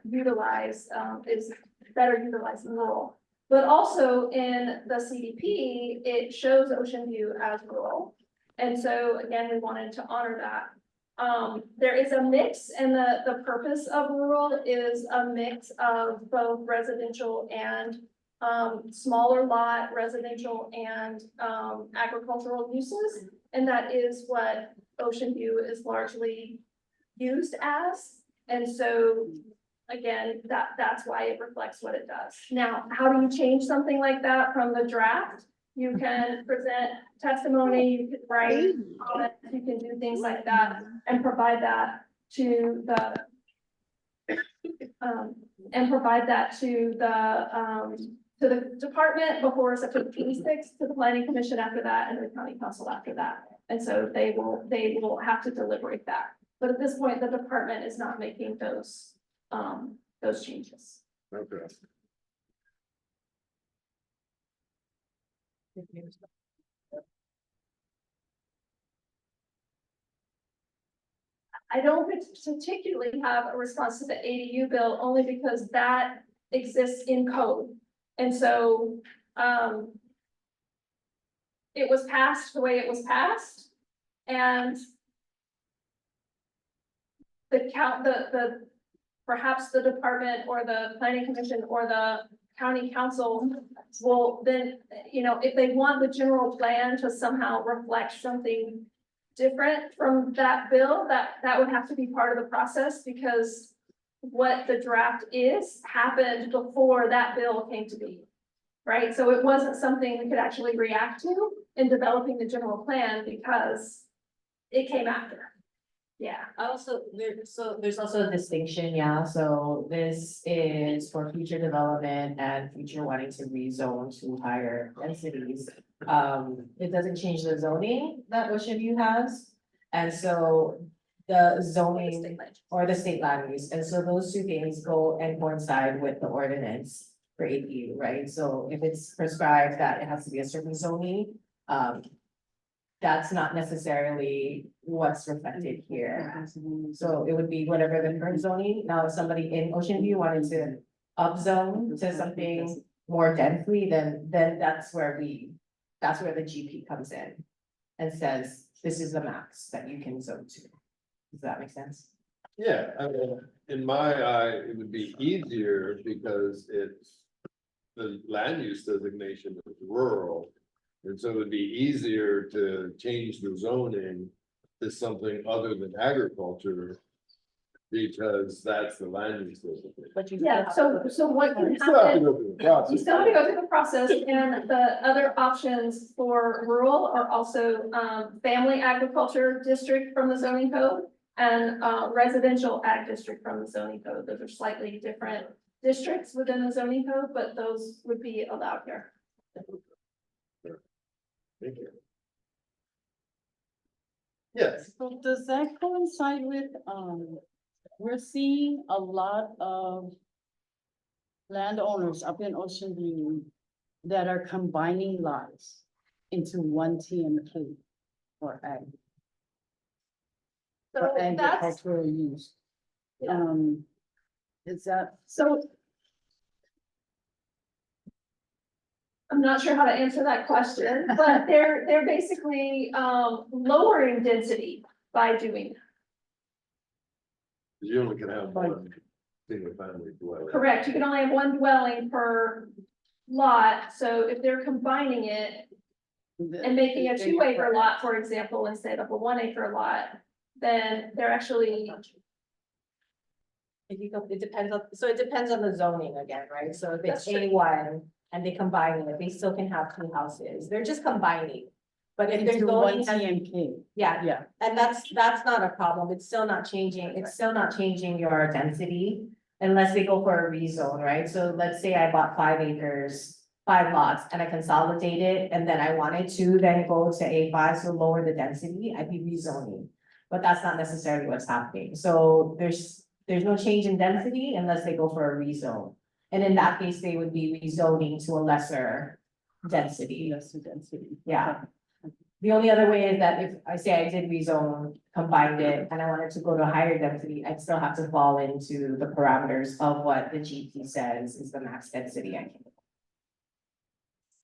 utilize is better utilize rural. But also in the CDP, it shows Ocean View as rural. And so again, we wanted to honor that. There is a mix, and the purpose of rural is a mix of both residential and smaller lot residential and agricultural uses. And that is what Ocean View is largely used as. And so again, that's why it reflects what it does. Now, how do you change something like that from the draft? You can present testimony, you can write comments, you can do things like that and provide that to the department before September 26th, to the planning commission after that, and the county council after that. And so they will have to deliberate that. But at this point, the department is not making those changes. Okay. I don't particularly have a response to the ADU bill, only because that exists in code. And so, it was passed the way it was passed, and perhaps the department or the planning commission or the county council will then, if they want the general plan to somehow reflect something different from that bill, that would have to be part of the process, because what the draft happened before that bill came to be. Right, so it wasn't something we could actually react to in developing the general plan because it came after. Yeah. There's also a distinction, yeah, so this is for future development and future wanting to rezone to higher densities. It doesn't change the zoning that Ocean View has, and so the zoning or the state land use, and so those two things go and coincide with the ordinance for ADU, right? So if it's prescribed that it has to be a certain zoning, that's not necessarily what's reflected here. So it would be whatever the current zoning, now if somebody in Ocean View wanted to upzone to something more densely, then that's where the GP comes in. And says, this is the max that you can zone to. Does that make sense? Yeah, I mean, in my eye, it would be easier because it's. The land use designation is rural. And so it would be easier to change the zoning to something other than agriculture. Because that's the land use designation. But you. Yeah, so what can You still have to happen, go through the process. you still have to go through the process, and the other options for rural are also, family agriculture district from the zoning code. And, residential ag district from the zoning code, those are slightly different districts within the zoning code, but those would be allowed here. Thank you. Yes, So does that coincide with, we're seeing a lot of landowners up in Ocean View that are combining lots into one TMK for ag, So for that's, agricultural use. Is that, so. I'm not sure how to answer that question, but they're basically, lowering density by doing that. you only can have one single family dwelling. Correct, you can only have one dwelling per lot, so if they're combining it and making a 2 acre lot, for example, instead of a 1 acre lot, then they're actually, If you go, it depends on, so it depends on the zoning again, right? So if it's That's true. A1 and they combine it, they still can have two houses. They're just combining. But if there's into one zoning, TMK? yeah, Yeah. and that's not a problem. It's still not changing your density unless they go for a rezone, right? So let's say I bought 5 acres, 5 lots, and I consolidated, and then I wanted to then go to A5, so lower the density, I'd be rezoning. But that's not necessarily what's happening. So there's no change in density unless they go for a rezone. And in that case, they would be rezoning to a lesser density. Lesser density. Yeah. The only other way is that if I say I did rezone, combined it, and I wanted to go to a higher density, I'd still have to fall into the parameters of what the GP says is the max density I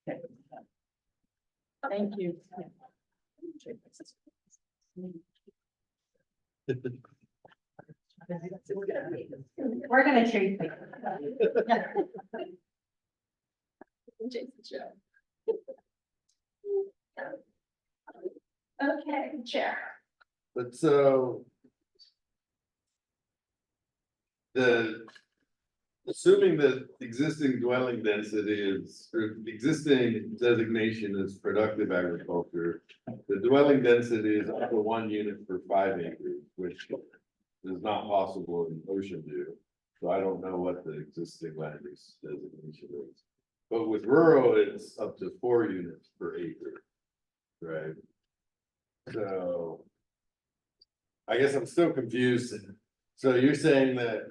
can. Thank you. We're gonna trade. okay, chair. But so. Assuming that existing dwelling density is, or existing designation is productive agriculture. The dwelling density is up to 1 unit per 5 acres, which is not possible in Ocean View. So I don't know what the existing land use designation is. But with rural, it's up to 4 units per acre. Right? So. I guess I'm still confused. So you're saying that.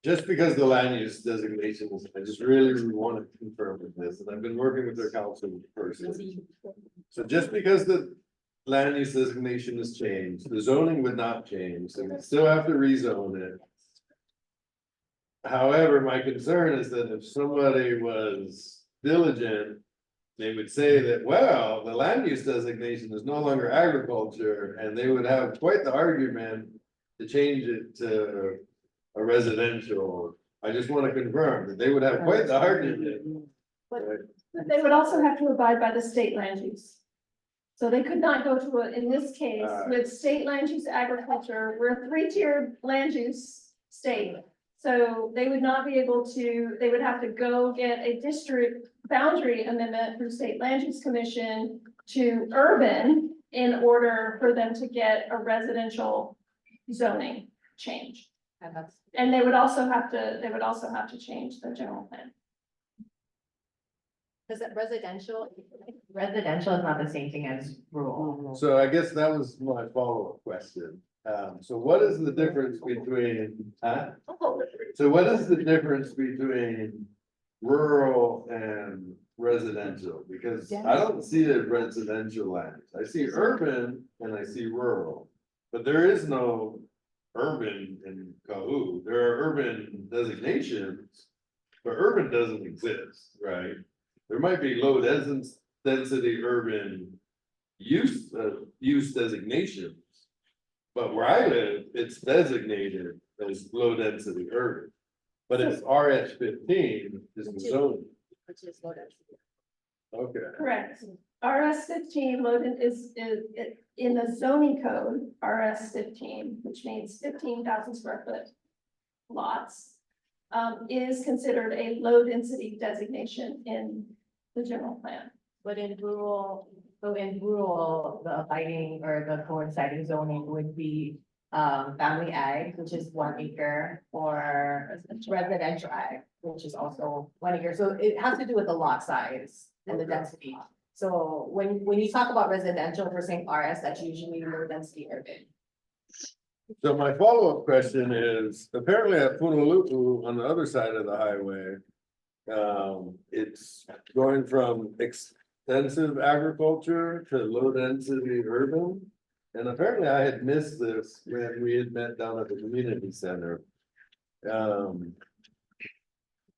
Just because the land use designations, I just really want to confirm with this, and I've been working with their council person. So just because the land use designation has changed, the zoning would not change, so we still have to rezone it. However, my concern is that if somebody was diligent, they would say that, well, the land use designation is no longer agriculture, and they would have quite the argument to change it to a residential. I just want to confirm that they would have quite the argument. But they would also have to abide by the state land use. So they could not go to in this case, with state land use agriculture, we're a 3-tiered land use state. So they would not be able to, they would have to go get a district boundary amendment through state land use commission to urban in order for them to get a residential zoning change. And they would also have to change the general plan. Is it residential? Residential is not the same thing as rural. So I guess that was my follow-up question. So what is the difference between, So what is the difference between rural and residential, because I don't see the residential lines. I see urban and I see rural. But there is no urban in Kaʻū. There are urban designations, but urban doesn't exist, right? There might be low density urban use designations. But where I live, it's designated as low density urban. But it's RS 15 is the zone. Which is low density. Okay, Correct. RS 15 loaded is in the zoning code, RS 15, which means 15,000 square foot lots. Is considered a low density designation in the general plan. But in rural, the abiding or the coinciding zoning would be family ag, which is 1 acre, or residential ag, which is also 1 acre. So it has to do with the lot size and the Okay. density. So when you talk about residential, we're saying RS, that's usually low density urban. so my follow-up question is, apparently at Punaluu, on the other side of the highway. It's going from extensive agriculture to low density urban. And apparently I had missed this when we had met down at the community center. And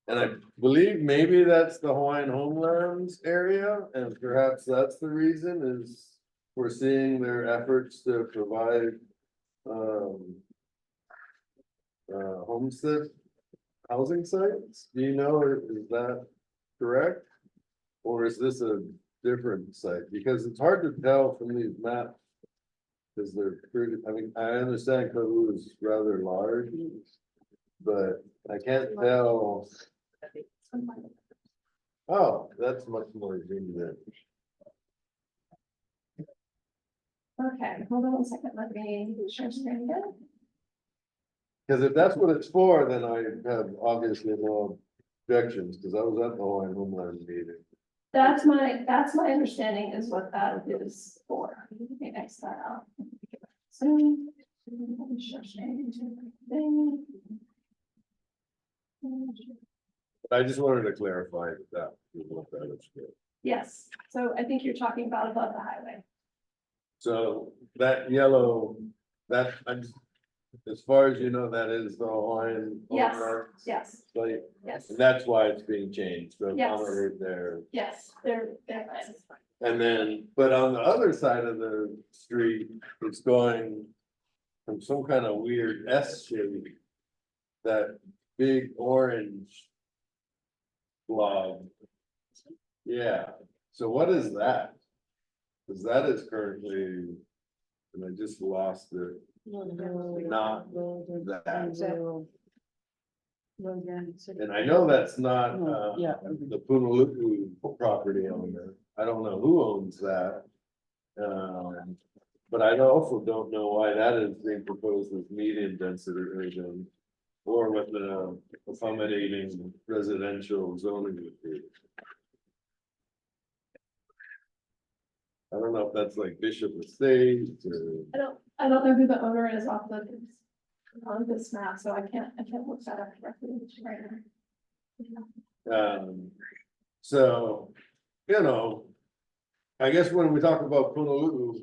I believe maybe that's the Hawaiian Homelands area, and perhaps that's the reason is we're seeing their efforts to provide homestead housing sites. Do you know, is that correct? Or is this a different site? Because it's hard to tell from these maps. Because they're pretty, I mean, I understand Kaʻū is rather large, but I can't tell. Oh, that's much more zoomed in. Okay, hold on 1 second, let me share screen again. Because if that's what it's for, then I have obviously no objections, because I was at the Hawaiian Homeland meeting. That's my understanding is what that is for. Let me X that out. So, let me share screen. Thing. I just wanted to clarify that. What that is for. Yes, so I think you're talking about above the highway. So that yellow, that, as far as you know, that is the Hawaiian. Yes, Homelands yes, site, yes, and that's why it's being changed, so Yes. right there. yes, they're. And then, but on the other side of the street, it's going from some kind of weird S shape. That big orange blob. Yeah, so what is that? Cause that is currently, and I just lost it, not that. And I know that's not, Yeah. the Punaluu property owner. I don't know who owns that. But I also don't know why that is being proposed as medium density urban. Or what the accommodating residential zoning would be. I don't know if that's like Bishop Estates or. I don't know who the owner is on this map, so I can't look that up correctly right now. So, you know. I guess when we talk about Punaluu.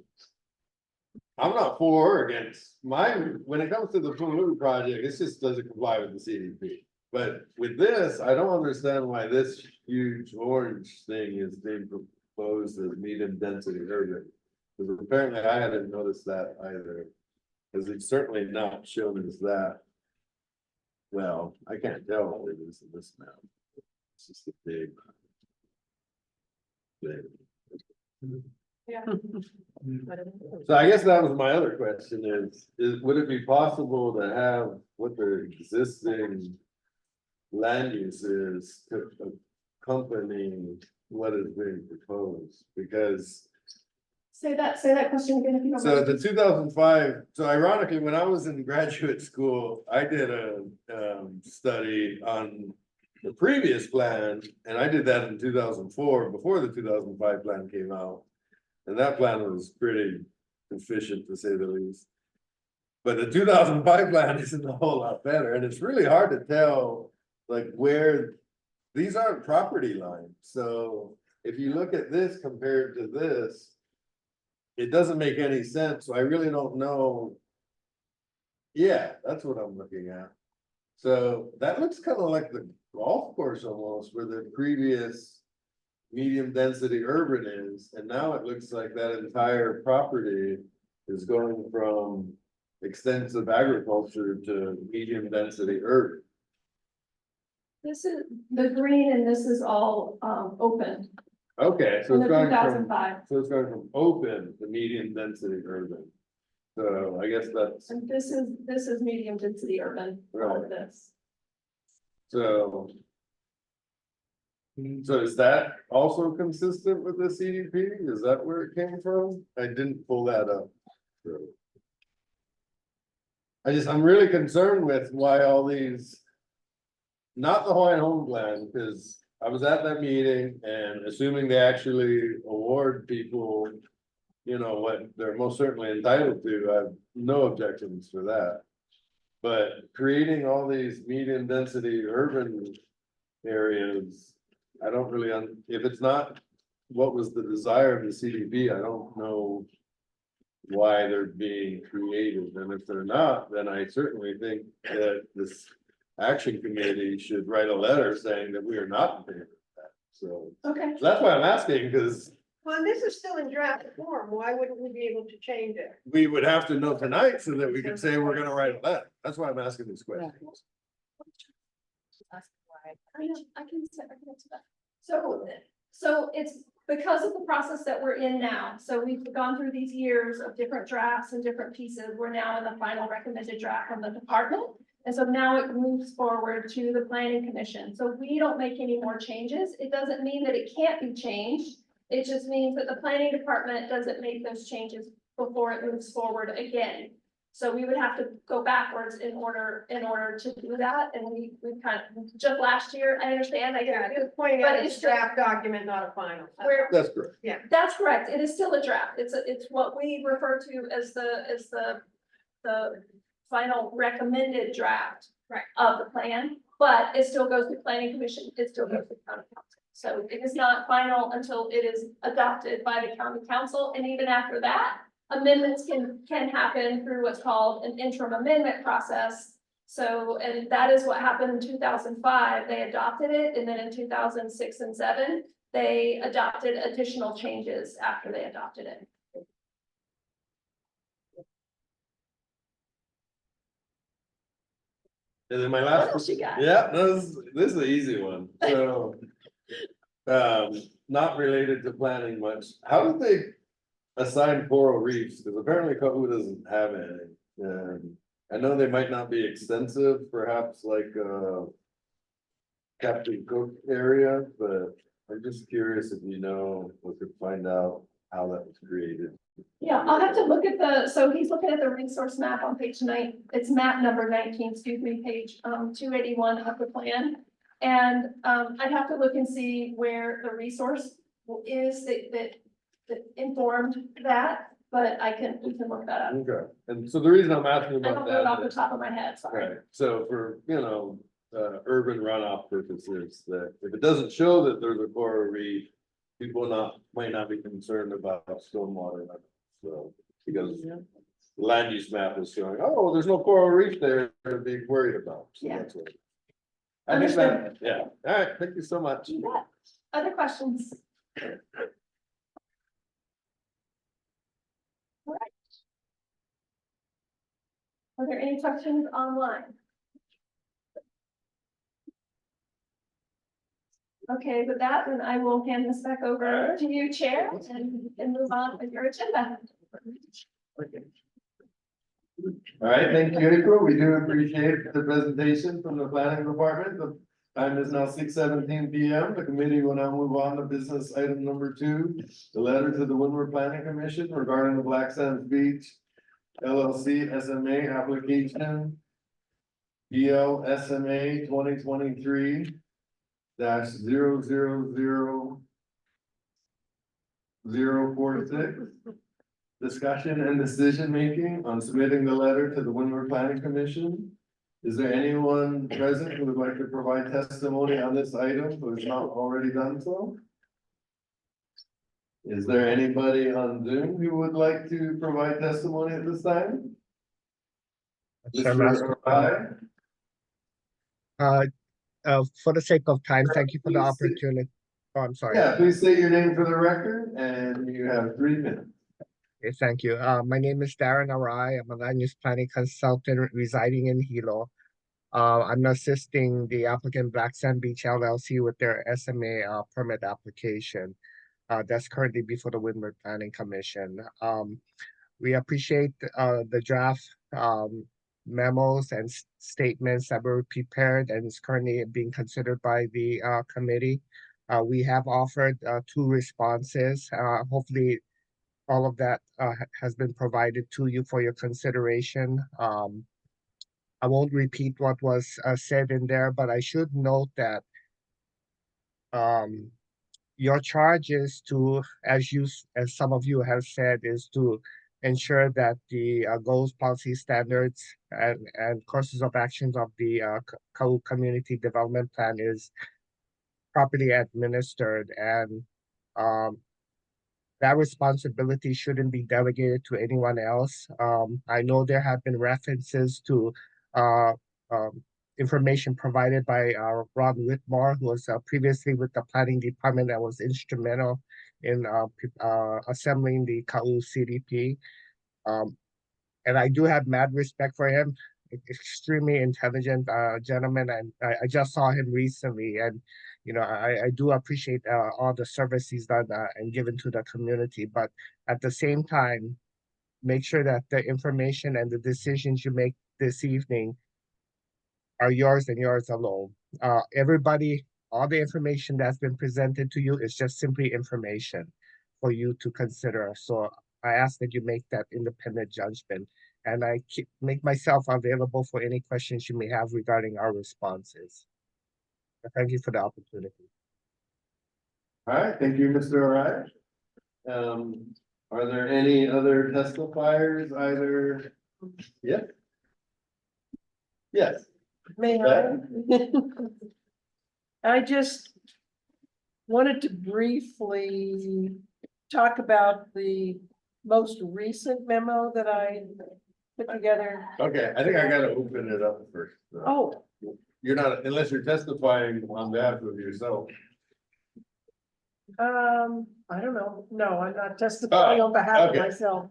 I'm not for or against when it comes to the Punaluu project, it just doesn't comply with the CDP. But with this, I don't understand why this huge orange thing is being proposed as medium density urban. Because apparently I hadn't noticed that either. Because it's certainly not shown as that. Well, I can't tell what it is in this map. It's just a big. Yeah. So I guess that was my other question is would it be possible to have what the existing land use is to accompany what is being proposed? Because Say that question again if you don't so mind. the 2005, so ironically, when I was in graduate school, I did a study on the previous plan, and I did that in 2004, before the 2005 plan came out. And that plan was pretty efficient, to say the least. But the 2005 plan isn't a whole lot better, and it's really hard to tell, like, where these aren't property lines, so if you look at this compared to this. It doesn't make any sense, so I really don't know. Yeah, that's what I'm looking at. So that looks kind of like the golf course almost where the previous. Medium density urban is, and now it looks like that entire property is going from. Extensive agriculture to medium density urban. This is the green and this is all, open Okay, so in it's the going two thousand from, five. so it's going from open to medium density urban. So I guess that's, And this is medium density urban, all of Right. this. so. So is that also consistent with the CDP? Is that where it came from? I didn't pull that up. So. I'm really concerned with why all these. Not the Hawaiian Home Plan, because I was at that meeting and assuming they actually award people. You know, what they're most certainly entitled to, I have no objections for that. But creating all these medium density urban areas, I don't really, if it's not what was the desire of the CDP, I don't know. Why they're being created, and if they're not, then I certainly think that this action committee should write a letter saying that we are not in favor of that, so. Okay, That's why I'm asking, because Well, this is still in draft form. Why wouldn't we be able to change it? we would have to know tonight so that we can say we're gonna write a letter, that's why I'm asking these questions. I can answer that. So it's because of the process that we're in now. So we've gone through these years of different drafts and different pieces. We're now in the final recommended draft from the department. And so now it moves forward to the planning commission. So we don't make any more changes. It doesn't mean that it can't be changed. It just means that the planning department doesn't make those changes before it moves forward again. So we would have to go backwards in order to do that, and we kind of, just last year, I understand, I get it. Pointing But out it's it's draft document, not a final. That's correct. That's correct, it is still a draft, it's what we refer to as the final recommended draft. Right. Of the plan, but it still goes to planning commission, it still goes to county council. So it is not final until it is adopted by the county council, and even after that, amendments can happen through what's called an interim amendment process. So, and that is what happened in 2005, they adopted it, and then in 2006 and 2007, they adopted additional changes after they adopted it. And then my What last. else you got? Yeah, this is an easy one, so. Not related to planning much, how did they assign coral reefs, because apparently Kaʻū doesn't have any. And I know they might not be extensive, perhaps like Captain Cook area, but I'm just curious if you know, we could find out how that was created. Yeah, I'll have to look at so he's looking at the resource map on page 9, it's map number 19, excuse me, page 281 of the plan. And I'd have to look and see where the resource is that informed that, but we can look that up. Okay, and so the reason I'm asking I about don't know it off that the is, top of my head, sorry. right, so for, urban runoff purposes, that if it doesn't show that there's a coral reef, people might not be concerned about stormwater runoff, so, because the land use map is showing, oh, there's no coral reef there to be worried about, so Yeah. that's what. I think that, yeah, all right, thank you so much. You bet. Other questions? All right. Are there any questions online? Okay, with that, then I will hand this back over to you, Chair, and move on with your agenda. All right, thank you, April. We do appreciate the presentation from the planning department. The time is now 6:17 p.m. The committee will now move on to business item number 2, the letter to the Windward Planning Commission regarding the Black Sands Beach LLC SMA application. BL SMA 2023-000-046. Discussion and decision making on submitting the letter to the Windward Planning Commission Is there anyone present who would like to provide testimony on this item who has not already done so? Is there anybody on Zoom who would like to provide testimony at this time? Chairman, Mr. Arai? for the sake of time, thank you for the Please sit. opportunity. Oh, I'm sorry. Yeah, please state your name for the record and you have 3 minutes. Okay, thank you. My name is Darren Arai. I'm a land use planning consultant residing in Hilo. I'm assisting the applicant Black Sand Beach LLC with their SMA permit application. That's currently before the Windward Planning Commission. We appreciate the draft memos and statements that were prepared and is currently being considered by the committee. We have offered 2 responses. Hopefully, all of that has been provided to you for your consideration. I won't repeat what was said in there, but I should note that your charge is to, as some of you have said, is to ensure that the goals, policy standards, and courses of actions of the Kaʻū Community Development Plan is properly administered, and that responsibility shouldn't be delegated to anyone else. I know there have been references to uh, information provided by Ron Whitmore, who was previously with the planning department and was instrumental in assembling the Kaʻū CDP. And I do have mad respect for him. Extremely intelligent gentleman, and I just saw him recently, and I do appreciate all the service he's done and given to the community. But at the same time, make sure that the information and the decisions you make this evening are yours and yours alone. Everybody, all the information that's been presented to you is just simply information for you to consider. So I ask that you make that independent judgment, and I make myself available for any questions you may have regarding our responses. Thank you for the opportunity. All right, thank you, Mr. Arai. Are there any other testifiers either? Yeah. Yes. May I? I just wanted to briefly talk about the most recent memo that I put together. Okay, I think I gotta open it up first. Oh, You're not, unless you're testifying on behalf of yourself. I don't know. No, I'm not testifying on behalf of okay. myself.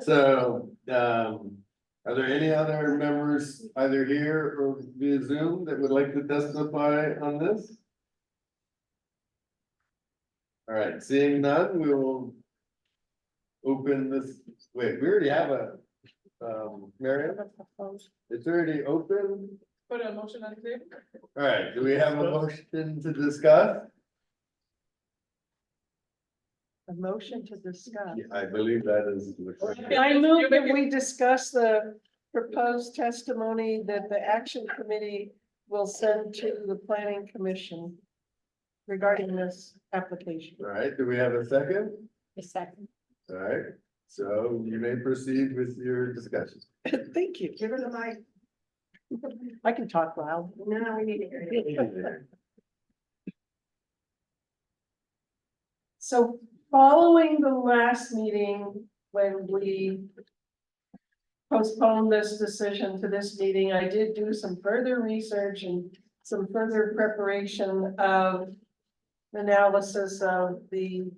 So, are there any other members either here or via Zoom that would like to testify on this? All right, seeing none, we will open this, wait, we already have a, Mariam, it's already open. Put a motion on the table. All right, do we have a motion to discuss? A motion to discuss. Yeah, I believe that is. I move that we discuss the proposed testimony that the action committee will send to the planning commission regarding this application. All right, do we have a second? A second. All right, so you may proceed with your discussion. Thank you. Give her the mic. I can talk loud. No, we need to hear it. So following the last meeting, when we postponed this decision to this meeting, I did do some further research and some further preparation of analysis of the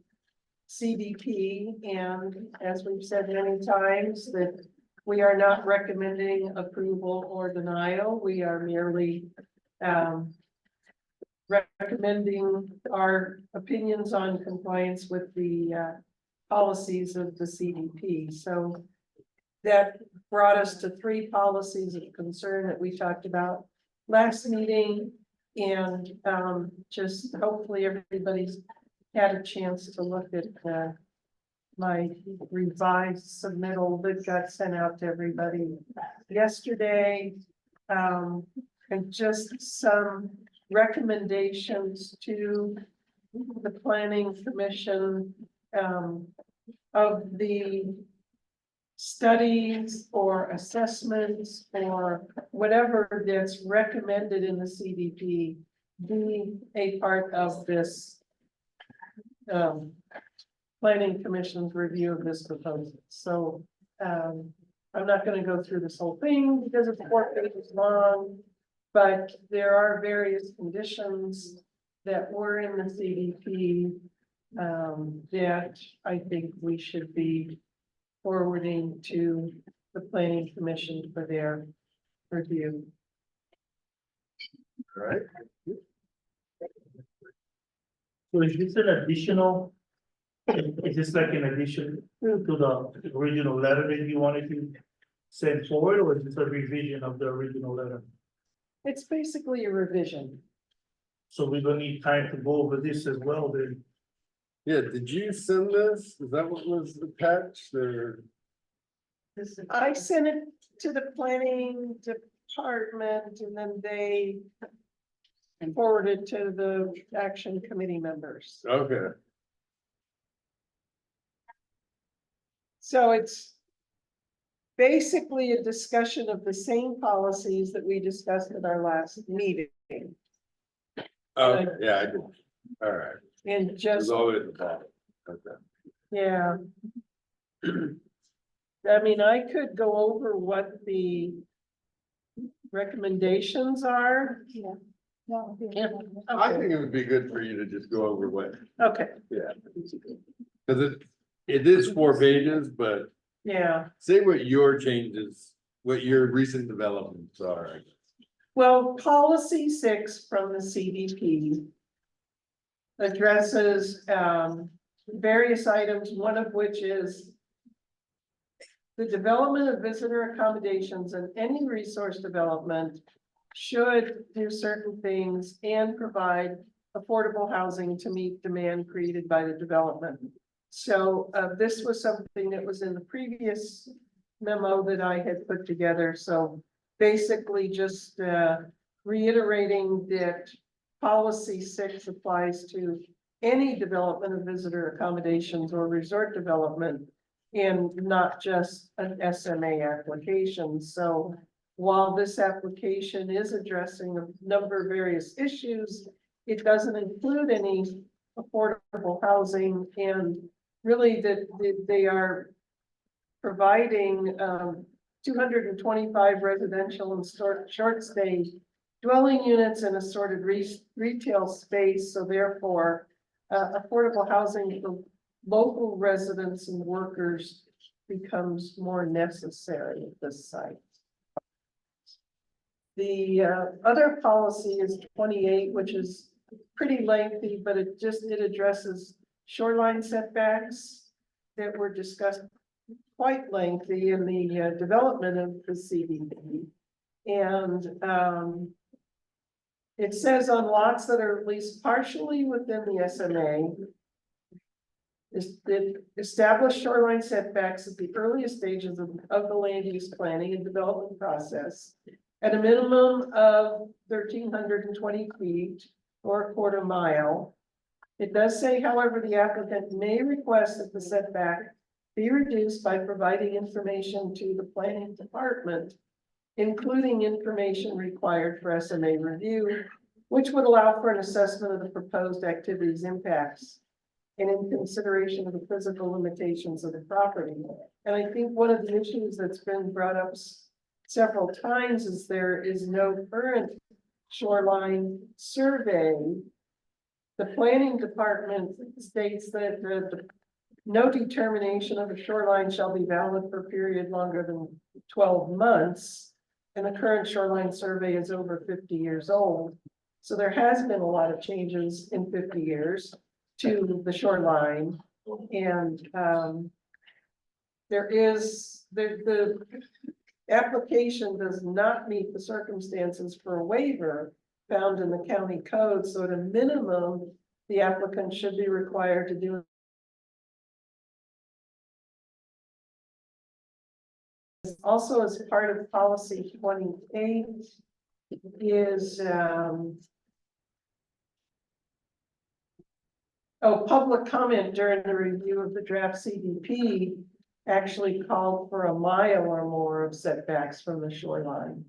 CDP. And as we've said many times, that we are not recommending approval or denial. We are merely recommending our opinions on compliance with the policies of the CDP. So that brought us to 3 policies of concern that we talked about last meeting. And just hopefully everybody's had a chance to look at my revised submittal that got sent out to everybody yesterday. And just some recommendations to the planning commission of the studies or assessments or whatever that's recommended in the CDP be a part of this planning commission's review of this proposal. So, I'm not gonna go through this whole thing because it's 4 pages long, but there are various conditions that were in the CDP that I think we should be forwarding to the planning commission for their review. All right, So is this an additional? Is this like an addition to the original letter that you wanted to send forward, or is this a revision of the original letter? It's basically a revision. So we're gonna need time to go over this as well, then. yeah, did you send this? Is that what was attached or? I sent it to the planning department and then they forwarded to the action committee members. Okay, So it's basically a discussion of the same policies that we discussed at our last meeting. oh, yeah, I did, all right, And it's just, always at the bottom, okay. yeah. I mean, I could go over what the recommendations are. Yeah. No, I Okay, think it would be good for you to just go over what, okay, yeah. Cause it is 4 pages, but yeah. say what your changes, what your recent developments are, I guess. Well, policy 6 from the CDP addresses various items, one of which is the development of visitor accommodations and any resource development should do certain things and provide affordable housing to meet demand created by the development. So this was something that was in the previous memo that I had put together. So basically just reiterating that policy 6 applies to any development of visitor accommodations or resort development and not just an SMA application. So while this application is addressing a number of various issues, it doesn't include any affordable housing, and really that they are providing 225 residential and short stay dwelling units and assorted retail space. So therefore, affordable housing for local residents and workers becomes more necessary at this site. The other policy is 28, which is pretty lengthy, but it addresses shoreline setbacks that were discussed quite lengthy in the development of the CDP. And it says on lots that are at least partially within the SMA, establish shoreline setbacks at the earliest stages of the land use planning and development process at a minimum of 1,320 feet or a quarter mile. It does say, however, the applicant may request that the setback be reduced by providing information to the planning department, including information required for SMA review, which would allow for an assessment of the proposed activities impacts and in consideration of the physical limitations of the property. And I think one of the issues that's been brought up several times is there is no current shoreline survey. The planning department states that no determination of a shoreline shall be valid for a period longer than 12 months. And the current shoreline survey is over 50 years old. So there has been a lot of changes in 50 years to the shoreline. And the application does not meet the circumstances for a waiver found in the county code. So at a minimum, the applicant should be required to do also as part of policy 28 is public comment during the review of the draft CDP actually called for a mile or more of setbacks from the shoreline.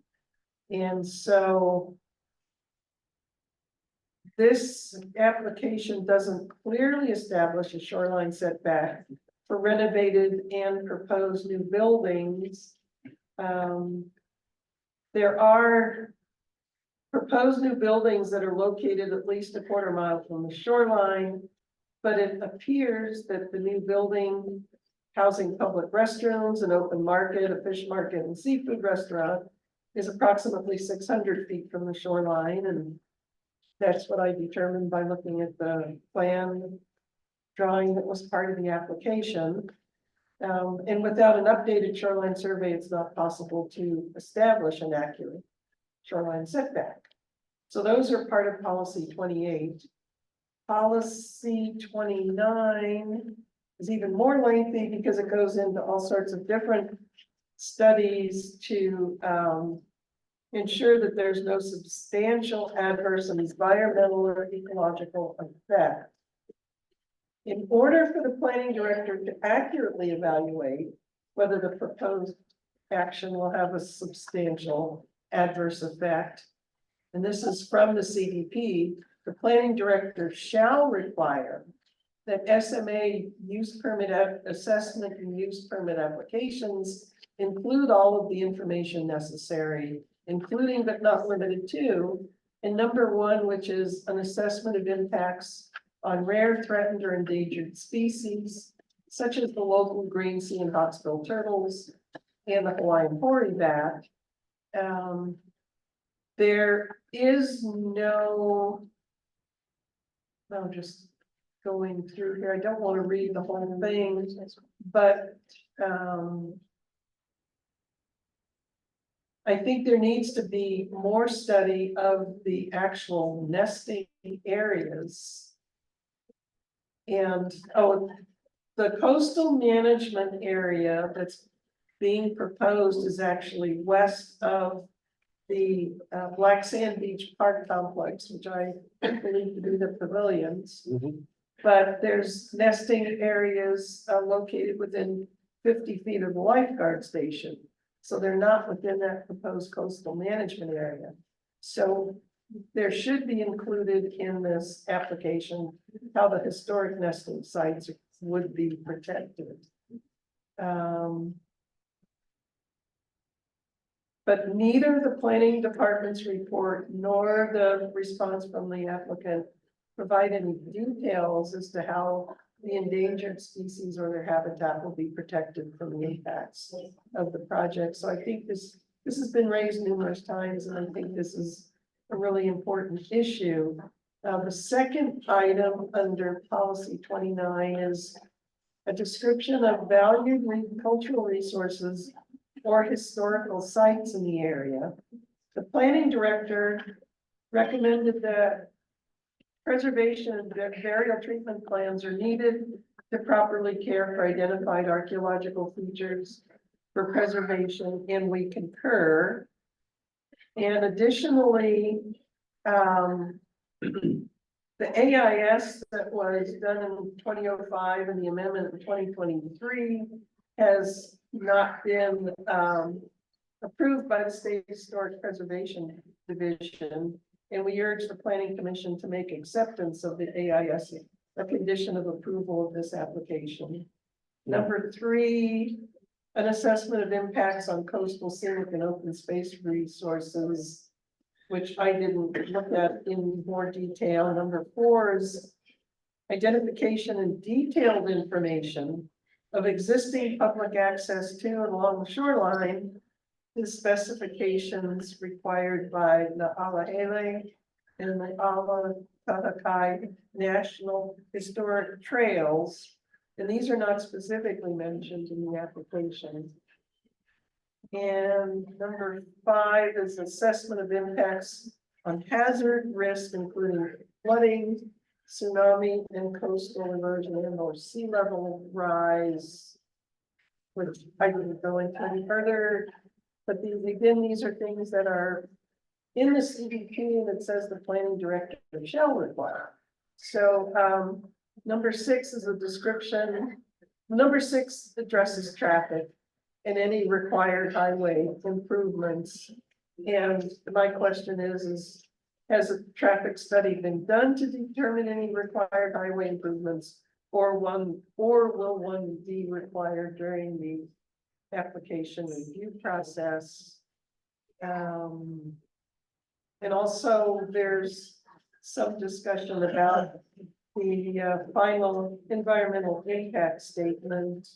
And so this application doesn't clearly establish a shoreline setback for renovated and proposed new buildings. There are proposed new buildings that are located at least a quarter mile from the shoreline, but it appears that the new building housing public restrooms, an open market, a fish market, and seafood restaurant is approximately 600 feet from the shoreline, and that's what I determined by looking at the plan drawing that was part of the application. And without an updated shoreline survey, it's not possible to establish an accurate shoreline setback. So those are part of policy 28. Policy 29 is even more lengthy because it goes into all sorts of different studies to ensure that there's no substantial adverse environmental or ecological effect. In order for the planning director to accurately evaluate whether the proposed action will have a substantial adverse effect, and this is from the CDP, the planning director shall require that SMA use permit assessment and use permit applications include all of the information necessary, including but not limited to, and number 1, which is an assessment of impacts on rare, threatened, or endangered species, such as the local green sea and hawksbill turtles and the Hawaiian hoary bat. There is no, I'm just going through here. I don't want to read the whole thing, but I think there needs to be more study of the actual nesting areas. And, the coastal management area that's being proposed is actually west of the Black Sand Beach Park Complex, which I believe to be the pavilions. But there's nesting areas located within 50 feet of the lifeguard station. So they're not within that proposed coastal management area. So there should be included in this application how the historic nesting sites would be protected. But neither the planning department's report nor the response from the applicant provide any details as to how the endangered species or their habitat will be protected from the impacts of the project. So I think this has been raised numerous times, and I think this is a really important issue. The second item under policy 29 is a description of valued cultural resources or historical sites in the area. The planning director recommended that preservation and burial treatment plans are needed to properly care for identified archaeological features for preservation, and we concur. And additionally, the AIS that was done in 2005 and the amendment in 2023 has not been approved by the State Historic Preservation Division. And we urge the Planning Commission to make acceptance of the AIS a condition of approval of this application. Number 3, an assessment of impacts on coastal, scenic, and open space resources, which I didn't look at in more detail. Number 4 is identification and detailed information of existing public access to and along the shoreline, the specifications required by the Alahele and the Ala National Historic Trails. And these are not specifically mentioned in the application. And number 5 is assessment of impacts on hazard risk, including flooding, tsunami, and coastal erosion and or sea level rise, which I didn't go into any further. But these are things that are in the CDP, and it says the planning director shall require. So number 6 is a description number 6 addresses traffic and any required highway improvements. And my question is, has a traffic study been done to determine any required highway improvements? Or will one be required during the application review process? And also there's some discussion about the final environmental impact statement,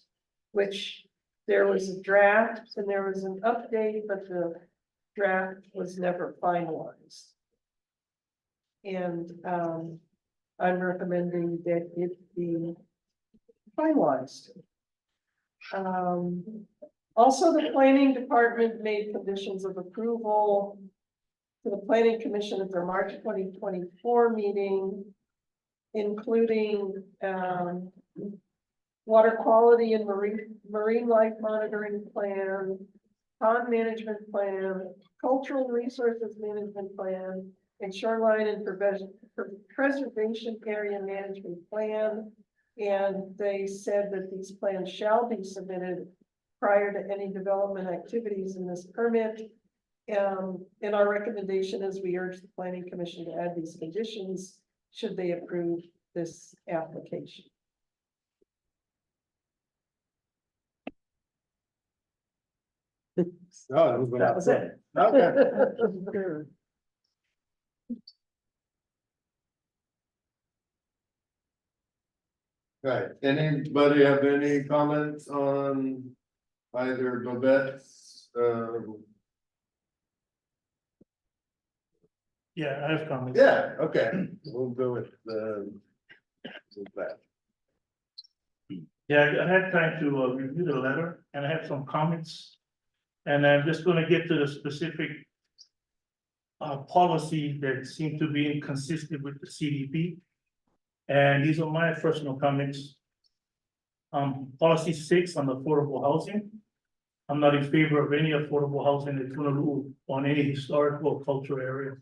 which there was a draft and there was an update, but the draft was never finalized. And I'm recommending that it be finalized. Also, the planning department made conditions of approval to the planning commission at their March 2024 meeting, including water quality and marine life monitoring plan, pond management plan, cultural resources management plan, and shoreline and preservation area management plan. And they said that these plans shall be submitted prior to any development activities in this permit. And our recommendation is we urge the planning commission to add these conditions should they approve this application. Oh, That was it. Okay. Right, anybody have any comments on either Babette's, Yeah, I have comments. yeah, okay, we'll go with that. Yeah, I had time to review the letter and I have some comments. And I'm just gonna get to the specific policy that seem to be inconsistent with the CDP. And these are my personal comments. Policy 6 on affordable housing. I'm not in favor of any affordable housing in Honolulu on any historical or cultural area.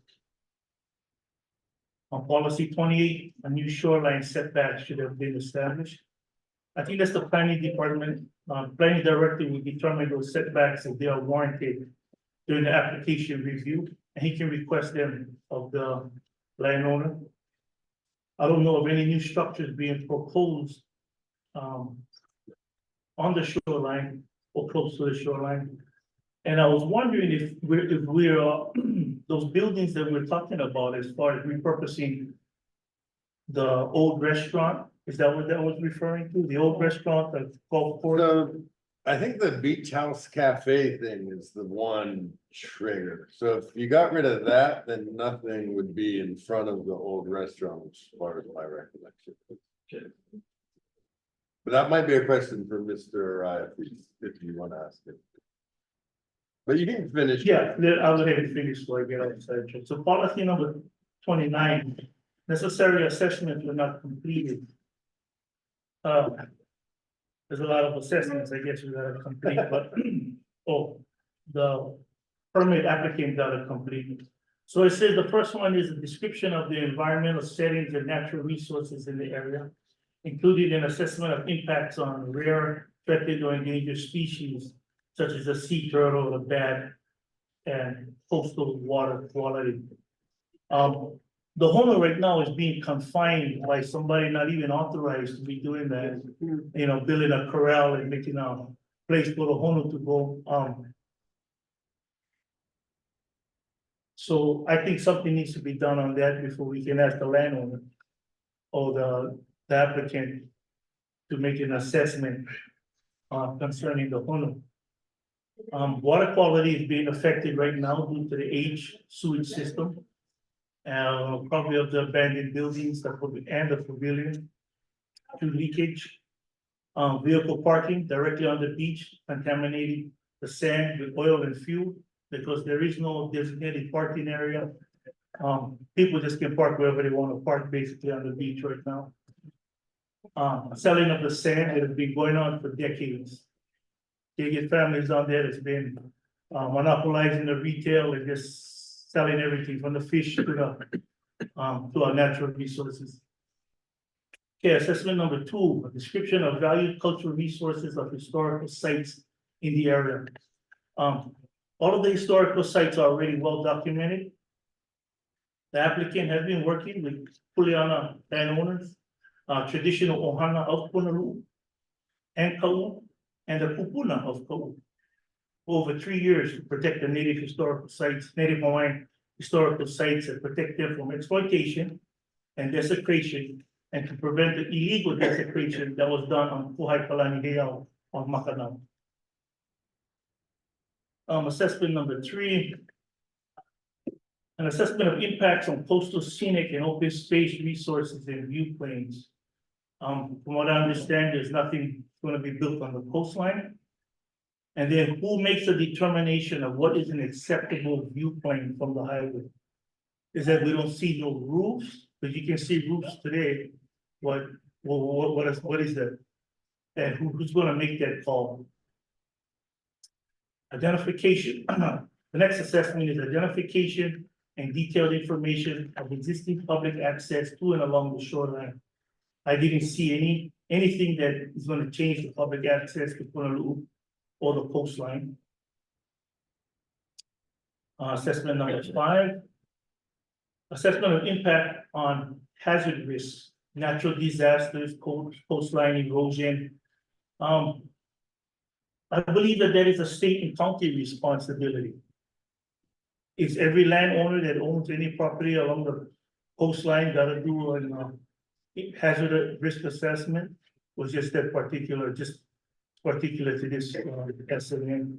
On policy 28, a new shoreline setback should have been established. I think that's the planning department, planning director will determine those setbacks if they are warranted during the application review, and he can request them of the landowner. I don't know of any new structures being proposed on the shoreline or close to the shoreline. And I was wondering if we're those buildings that we're talking about as far as repurposing the old restaurant, is that what that was referring to? The old restaurant, the golf course? So I think the Beach House Cafe thing is the one trigger. So if you got rid of that, then nothing would be in front of the old restaurant, as far as my recollection. But that might be a question for Mr. If you want to ask it. But you can finish. Yeah, I'll let it finish before I get outside. So policy number 29, necessary assessments were not completed. There's a lot of assessments, I guess, we gotta complete, but the permit applicant gotta complete. So it says the first one is a description of the environmental settings and natural resources in the area, including an assessment of impacts on rare, threatened, or endangered species, such as the sea turtle, the bat, and coastal water quality. The owner right now is being confined by somebody not even authorized to be doing that. You know, building a corral and making a place for the owner to go. So I think something needs to be done on that before we can ask the landowner or the applicant to make an assessment concerning the owner. Water quality is being affected right now due to the aged sewage system. Probably of the abandoned buildings and the pavilion to leakage. Vehicle parking directly on the beach, contaminating the sand with oil and fuel, because there is no designated parking area. People just can park wherever they want to park basically on the beach right now. Selling of the sand that has been going on for decades. You get families on there that's been monopolizing the retail and just selling everything from the fish to our natural resources. Okay, assessment number 2, a description of valued cultural resources of historical sites in the area. All of the historical sites are already well documented. The applicant has been working with Kuleana landowners, traditional ohana of Punaluu and Kaʻū, and the kupuna of Kaʻū for over 3 years to protect the native historical sites, Native Hawaiian historical sites, and protect them from exploitation and desecration, and to prevent the illegal desecration that was done on Puhai Kalani Heiau on Makanao. Assessment number 3. An assessment of impacts on coastal scenic and open space resources and view plains. From what I understand, there's nothing going to be built on the coastline. And then who makes a determination of what is an acceptable viewplane from the highway? Is that we don't see no roofs, but you can see roofs today. What is that? And who's going to make that call? Identification. The next assessment is identification and detailed information of existing public access to and along the shoreline. I didn't see anything that is going to change the public access to Punaluu or the coastline. Assessment number 5. Assessment of impact on hazard risks, natural disasters, coastline erosion. I believe that is a state and county responsibility. It's every landowner that owns any property along the coastline got to do a hazard risk assessment, or just that particular to this SNN.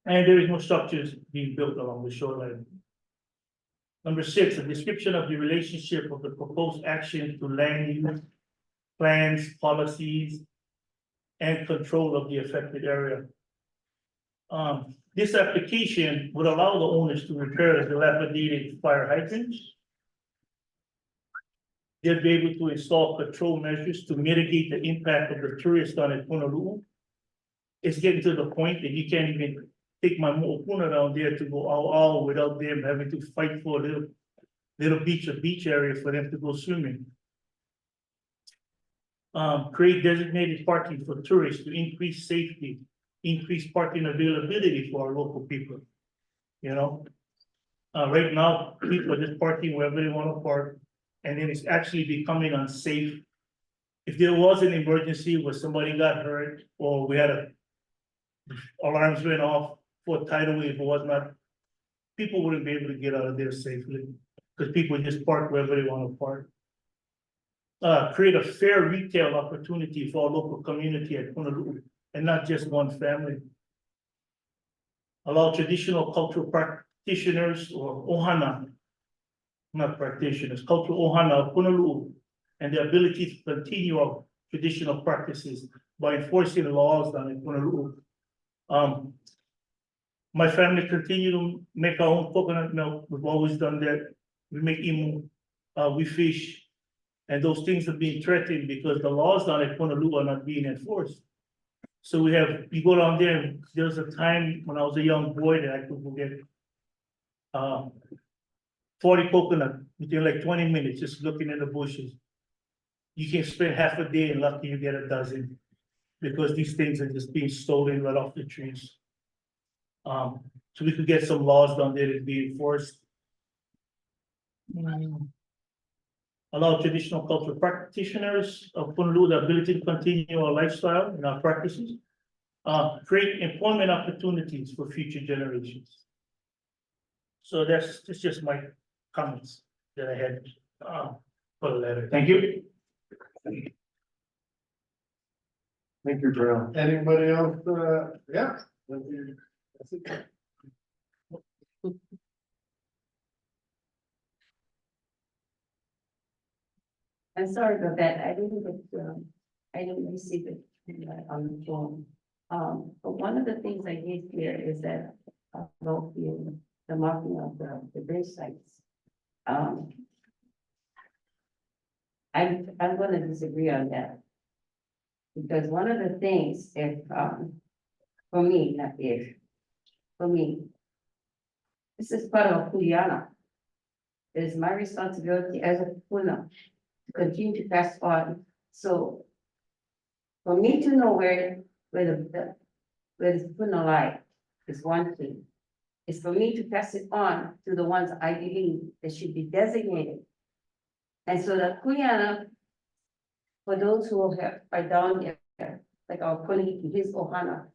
And there is no structures being built along the shoreline. Number 6, a description of the relationship of the proposed action to land use, plans, policies, and control of the affected area. This application would allow the owners to repair the dilapidated fire hydrants. They'll be able to install control measures to mitigate the impact of the tourists on Punaluu. It's getting to the point that you can't even take my mo'opuna down there to go all without them having to fight for a little beach area for them to go swimming. Create designated parking for tourists to increase safety, increase parking availability for our local people. You know, right now, people are just parking wherever they want to park, and then it's actually becoming unsafe. If there was an emergency where somebody got hurt, or we had alarms went off for a tidal wave or whatnot, people wouldn't be able to get out of there safely because people just park wherever they want to park. Create a fair retail opportunity for our local community at Punaluu, and not just one family. Allow traditional cultural practitioners or ohana, not practitioners, cultural ohana of Punaluu, and the ability to continue our traditional practices by enforcing laws down in Punaluu. My family continue to make our own coconut milk. We've always done that. We make imu, we fish, and those things are being threatened because the laws down at Punaluu are not being enforced. So you go down there, and there was a time when I was a young boy that I could go get 40 coconut within like 20 minutes, just looking in the bushes. You can spend half a day and lucky you get a dozen, because these things are just being stolen right off the trees. So we could get some laws down there to be enforced. Allow traditional cultural practitioners of Punaluu the ability to continue our lifestyle and our practices. Create employment opportunities for future generations. So that's just my comments that I had for the letter. Thank you. Thank you, Brown. Anybody else? Yeah. That's it. I'm sorry about that. I didn't receive it on the phone. But one of the things I did here is that about the marking of the grave sites. I'm gonna disagree on that. Because one of the things, for me, this is part of Kuleana. It is my responsibility as a Puna to continue to pass on. So for me to know where the Puna lie is one thing. It's for me to pass it on to the ones I believe that should be designated. And so the Kuleana, for those who are down there, like our Punahiki, his Ohana,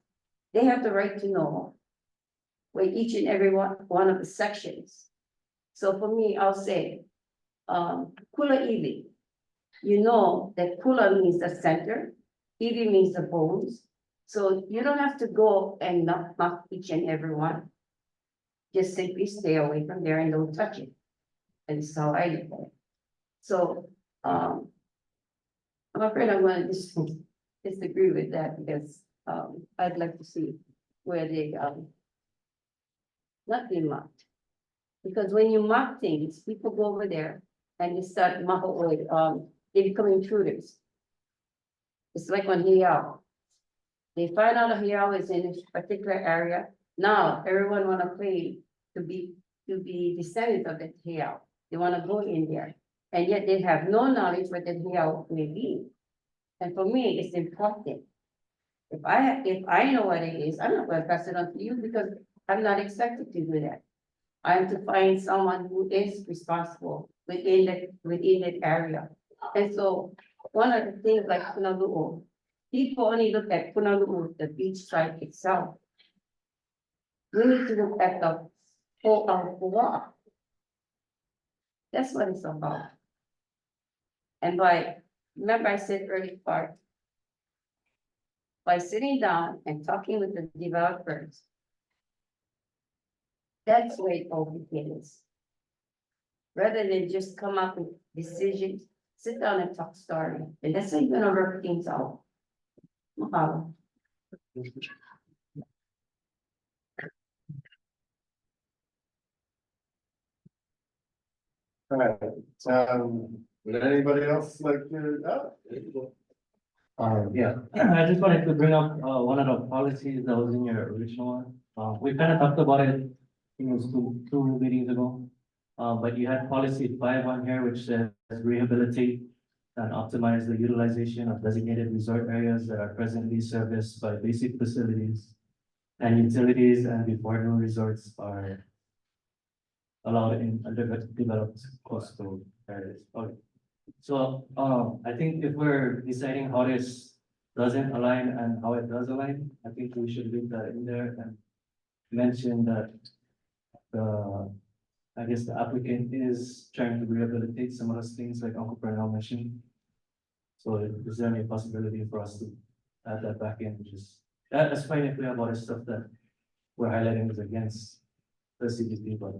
they have the right to know where each and every one of the sections. So for me, I'll say, Kula Iwi, you know that Kula means the center, Iwi means the bones. So you don't have to go and knock each and every one. Just simply stay away from there and don't touch it. And this is how I look at it. So, I'm afraid I'm gonna disagree with that because, I'd like to see where they, not be mocked. Because when you mock things, people go over there and they start they become intruders. It's like on Heiau. They find out Heiau is in a particular area. Now, everyone wanna claim to be descendants of the Heiau. They wanna go in there, and yet they have no knowledge what the Heiau may be. And for me, it's important. If I know what it is, I'm not gonna pass it on to you because I'm not expected to do that. I am to find someone who is responsible within that area. And so, one of the things like Punalu'u, people only look at Punalu'u, the beach site itself. We need to look at the whole of Pu'a. That's what it's about. And remember I said early part, by sitting down and talking with the developers, that's where it all begins. Rather than just come up with decisions, sit down and talk story, and that's how you're gonna work things out. Mahalo. All right, would anybody else like to, Yeah, I just wanted to bring up, one of the policies that was in your original one. We kind of talked about it, I think it was two meetings ago. But you had policy 5 on here, which says rehabilitate and optimize the utilization of designated resort areas that are presently serviced by basic facilities and utilities, and before new resorts are allowed in underdeveloped coastal areas. Okay. So, I think if we're deciding how this doesn't align and how it does align, I think we should leave that in there and mention that I guess the applicant is trying to rehabilitate some of those things like Uncle Pernell mentioned. So is there any possibility for us to add that back in, which is, that's fine if we have other stuff that we're highlighting is against the CDP, but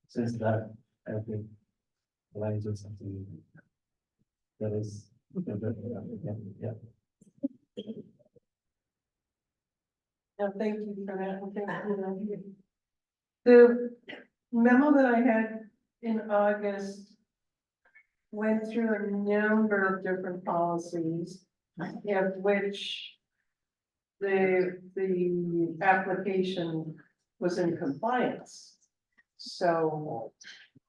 since that, I think aligns with something that is, yeah. Thank you for that. And thank you. The memo that I had in August went through a number of different policies, of which the application was in compliance. So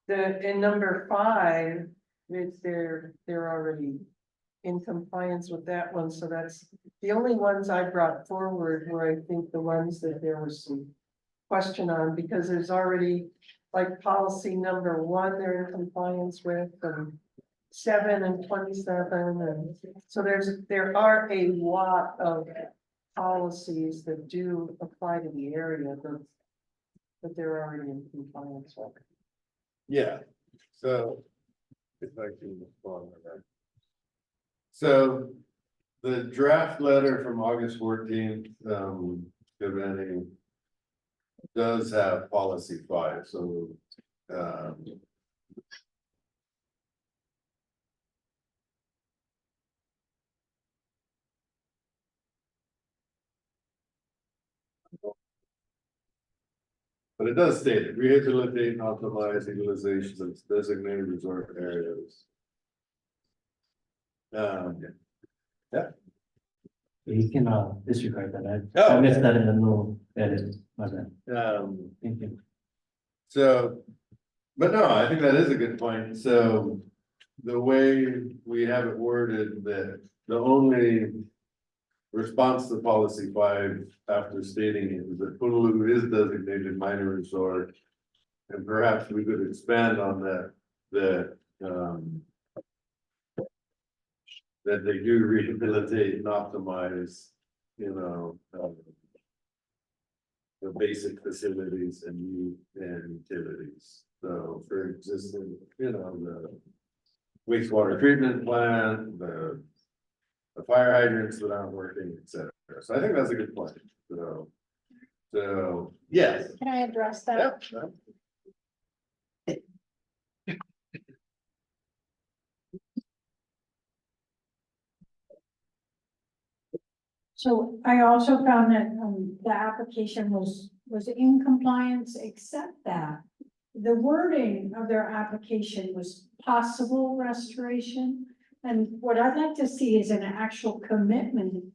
in number 5, they're already in compliance with that one. So that's the only ones I brought forward were, I think, the ones that there was some question on, because there's already like policy number 1, they're in compliance with, and 7 and 27. And so there are a lot of policies that do apply to the area that they're already in compliance with. yeah, so if I can respond to that. So the draft letter from August 14th, Giovanni does have policy 5, so but it does state it, rehabilitate and optimize utilization of designated resort areas. Yeah. You can disregard that. Oh, I missed okay. that in the little edit. My bad. Thank you. So But no, I think that is a good point. So the way we have it worded, that the only response to policy 5 after stating it is that Honolulu is designated minor resort. And perhaps we could expand on that, that they do rehabilitate and optimize, the basic facilities and utilities. So for existing, the wastewater treatment plant, the fire hydrants that aren't working, et cetera. So I think that's a good point. So yes. Can I address that? Yep. So I also found that, the application was in compliance, except that the wording of their application was possible restoration. And what I'd like to see is an actual commitment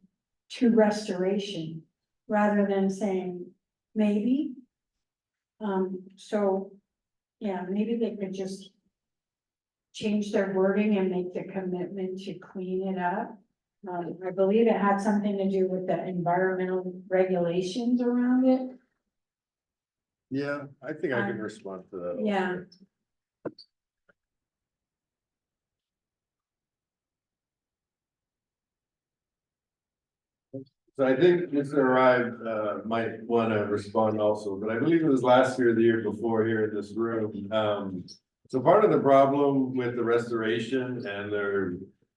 to restoration, rather than saying maybe. So, yeah, maybe they could just change their wording and make the commitment to clean it up. I believe it had something to do with the environmental regulations around it. Yeah, I think I can respond to that. Yeah. So I think Mr. Arrive might want to respond also, but I believe it was last year, or the year before here in this room. So part of the problem with the restoration and their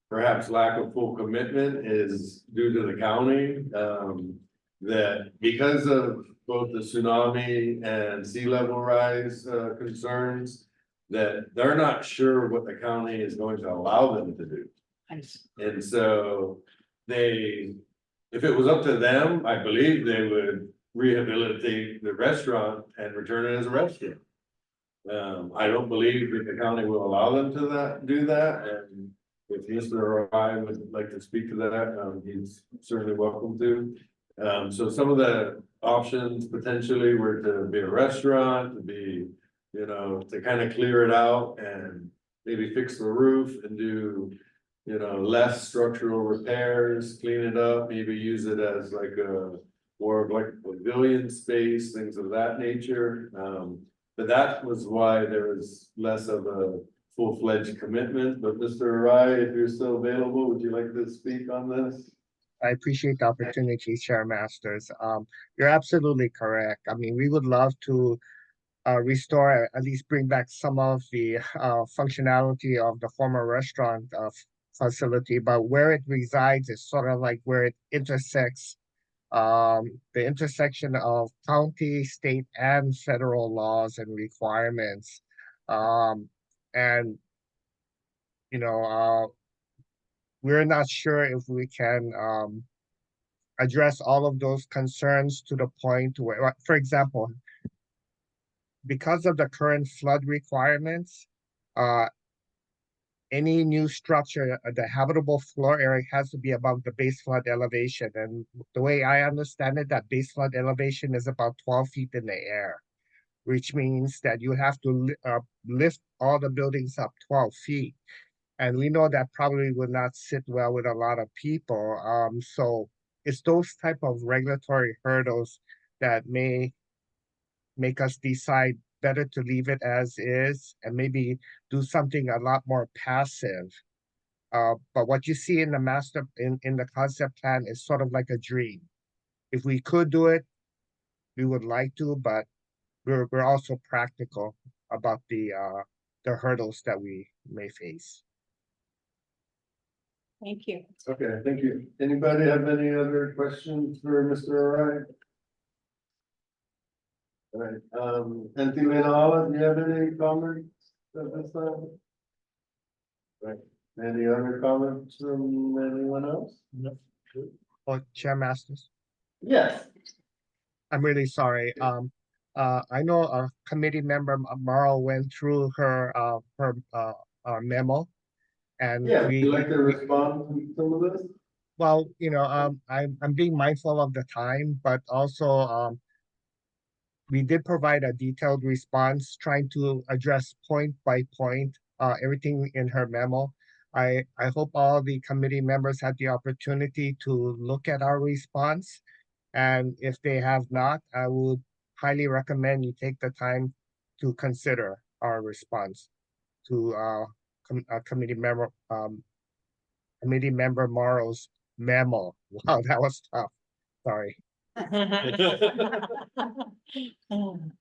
perhaps lack of full commitment is due to the county. That because of both the tsunami and sea level rise concerns, that they're not sure what the county is going to allow them to do. And so if it was up to them, I believe they would rehabilitate the restaurant and return it as a restaurant. I don't believe that the county will allow them to do that, and if Mr. Ryan would like to speak to that, he's certainly welcome to. So some of the options potentially were to be a restaurant, to be, to kind of clear it out and maybe fix the roof and do, less structural repairs, clean it up, maybe use it as like a more of like a pavilion space, things of that nature. But that was why there was less of a full-fledged commitment. But Mr. Arai, if you're still available, would you like to speak on this? I appreciate the opportunity, Chair Masters. You're absolutely correct. I mean, we would love to restore, at least bring back some of the functionality of the former restaurant facility, but where it resides is sort of like where it intersects the intersection of county, state, and federal laws and requirements. And we're not sure if we can address all of those concerns to the point where, for example, because of the current flood requirements, any new structure, the habitable floor area has to be above the base flood elevation. And the way I understand it, that base flood elevation is about 12 feet in the air, which means that you have to lift all the buildings up 12 feet. And we know that probably would not sit well with a lot of people. So it's those type of regulatory hurdles that may make us decide better to leave it as is and maybe do something a lot more passive. But what you see in the in the concept plan is sort of like a dream. If we could do it, we would like to, but we're also practical about the hurdles that we may face. Thank you. Okay, thank you. Anybody have any other questions for Mr. Arai? All right, Auntie Lena, do you have any comments at this time? Right, any other comments from anyone else? No. Oh, Chair Masters, Yes. I'm really sorry. I know a committee member, Marl, went through her memo, and Yeah, would you like to respond to some of this? well, I'm being mindful of the time, but also we did provide a detailed response, trying to address point by point, everything in her memo. I hope all the committee members had the opportunity to look at our response. And if they have not, I would highly recommend you take the time to consider our response to committee member Morrow's memo. Wow, that was tough. Sorry.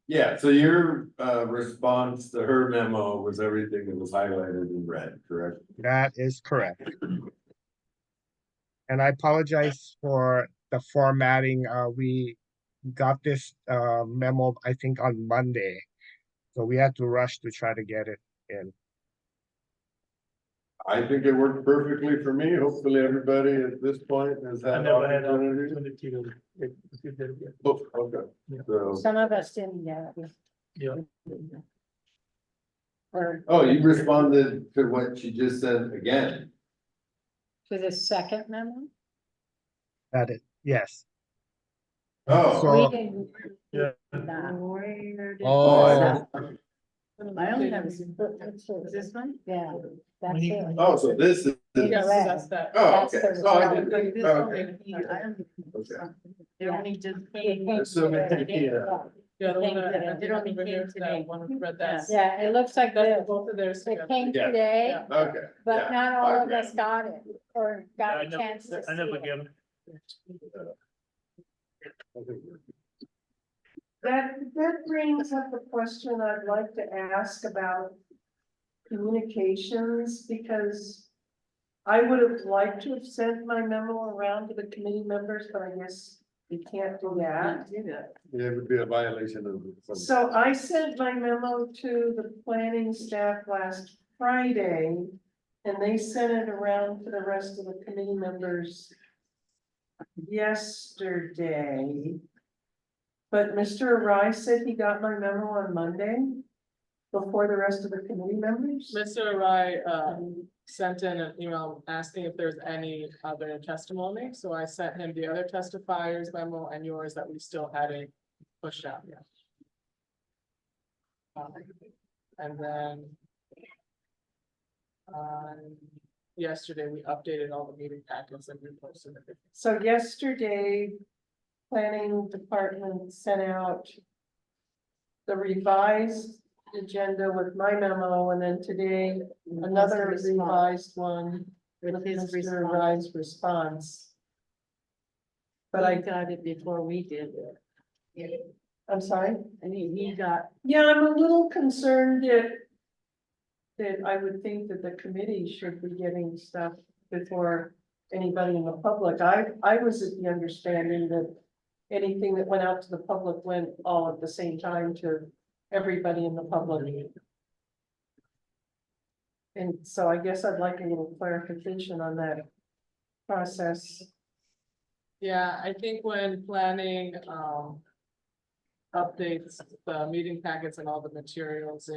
Yeah, so your response to her memo was everything that was highlighted in red, correct? That is correct. And I apologize for the formatting. We got this memo, I think, on Monday. So we had to rush to try to get it in. I think it worked perfectly for me. Hopefully, everybody at this point has I had never had opportunity. opportunity to. if you did, yeah. Oh, okay, so, Some of us didn't get it. Yeah. Or oh, you responded to what she just said again. to the second memo? That is, yes. Oh. So, We didn't. Yeah. Where did? Oh, I only have this one? Yeah, that's it. Oh, so this is. Yeah, That's that. Oh, That's okay. the Oh, I result. didn't- okay. Okay. They're only just. Assuming, yeah. Yeah, the one that, They I think don't over here, came today. that one read that. Yeah, it looks like That's this. both of theirs It together. came Yeah. today, Yeah. Okay. but yeah. not all of Okay. us got it or got I a never, chance to I never see it. get them. That brings up a question I'd like to ask about communications, because I would have liked to have sent my memo around to the committee members, but I guess you can't do that. Yeah, it would be a violation of. So I sent my memo to the planning staff last Friday, and they sent it around to the rest of the committee members yesterday. But Mr. Rice said he got my memo on Monday before the rest of the committee members. Mr. Rai, sent in an email asking if there's any other testimony, so I sent him the other testifiers memo and yours that we still hadn't pushed out yet. And then. Yesterday, we updated all the meeting packets and reposted everything. So yesterday, planning department sent out the revised agenda with my memo, and then today, another revised one with his Mr. Rye's response. But I got it before we did. I'm sorry? And he got. Yeah, I'm a little concerned that I would think that the committee should be getting stuff before anybody in the public. I was at the understanding that anything that went out to the public went all at the same time to everybody in the public. And so I guess I'd like a little clarification on that process. Yeah, I think when planning, updates the meeting packets and all the materials,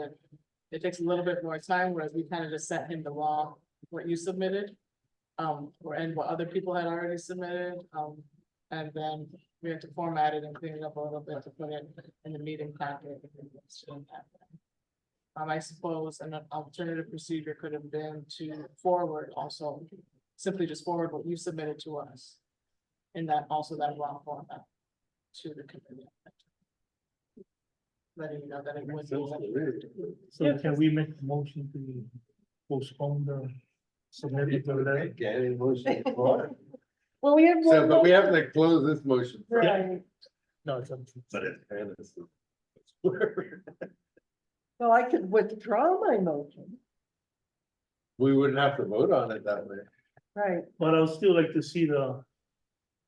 it takes a little bit more time, whereas we kind of just sent him the raw, what you submitted. And what other people had already submitted, and then we had to format it and clean it up a little bit to put it in the meeting packet. I suppose an alternative procedure could have been to forward also, simply just forward what you submitted to us. In that, also that raw format to the committee. Letting you know that it was. So can we make a motion to postpone the submitted to that? Get any motion for it? Well, we have. So, but we have to close this motion. first. Right, No, it's up to. But it's. so I could withdraw my motion, We wouldn't have to vote on it that way. right? But I would still like to see the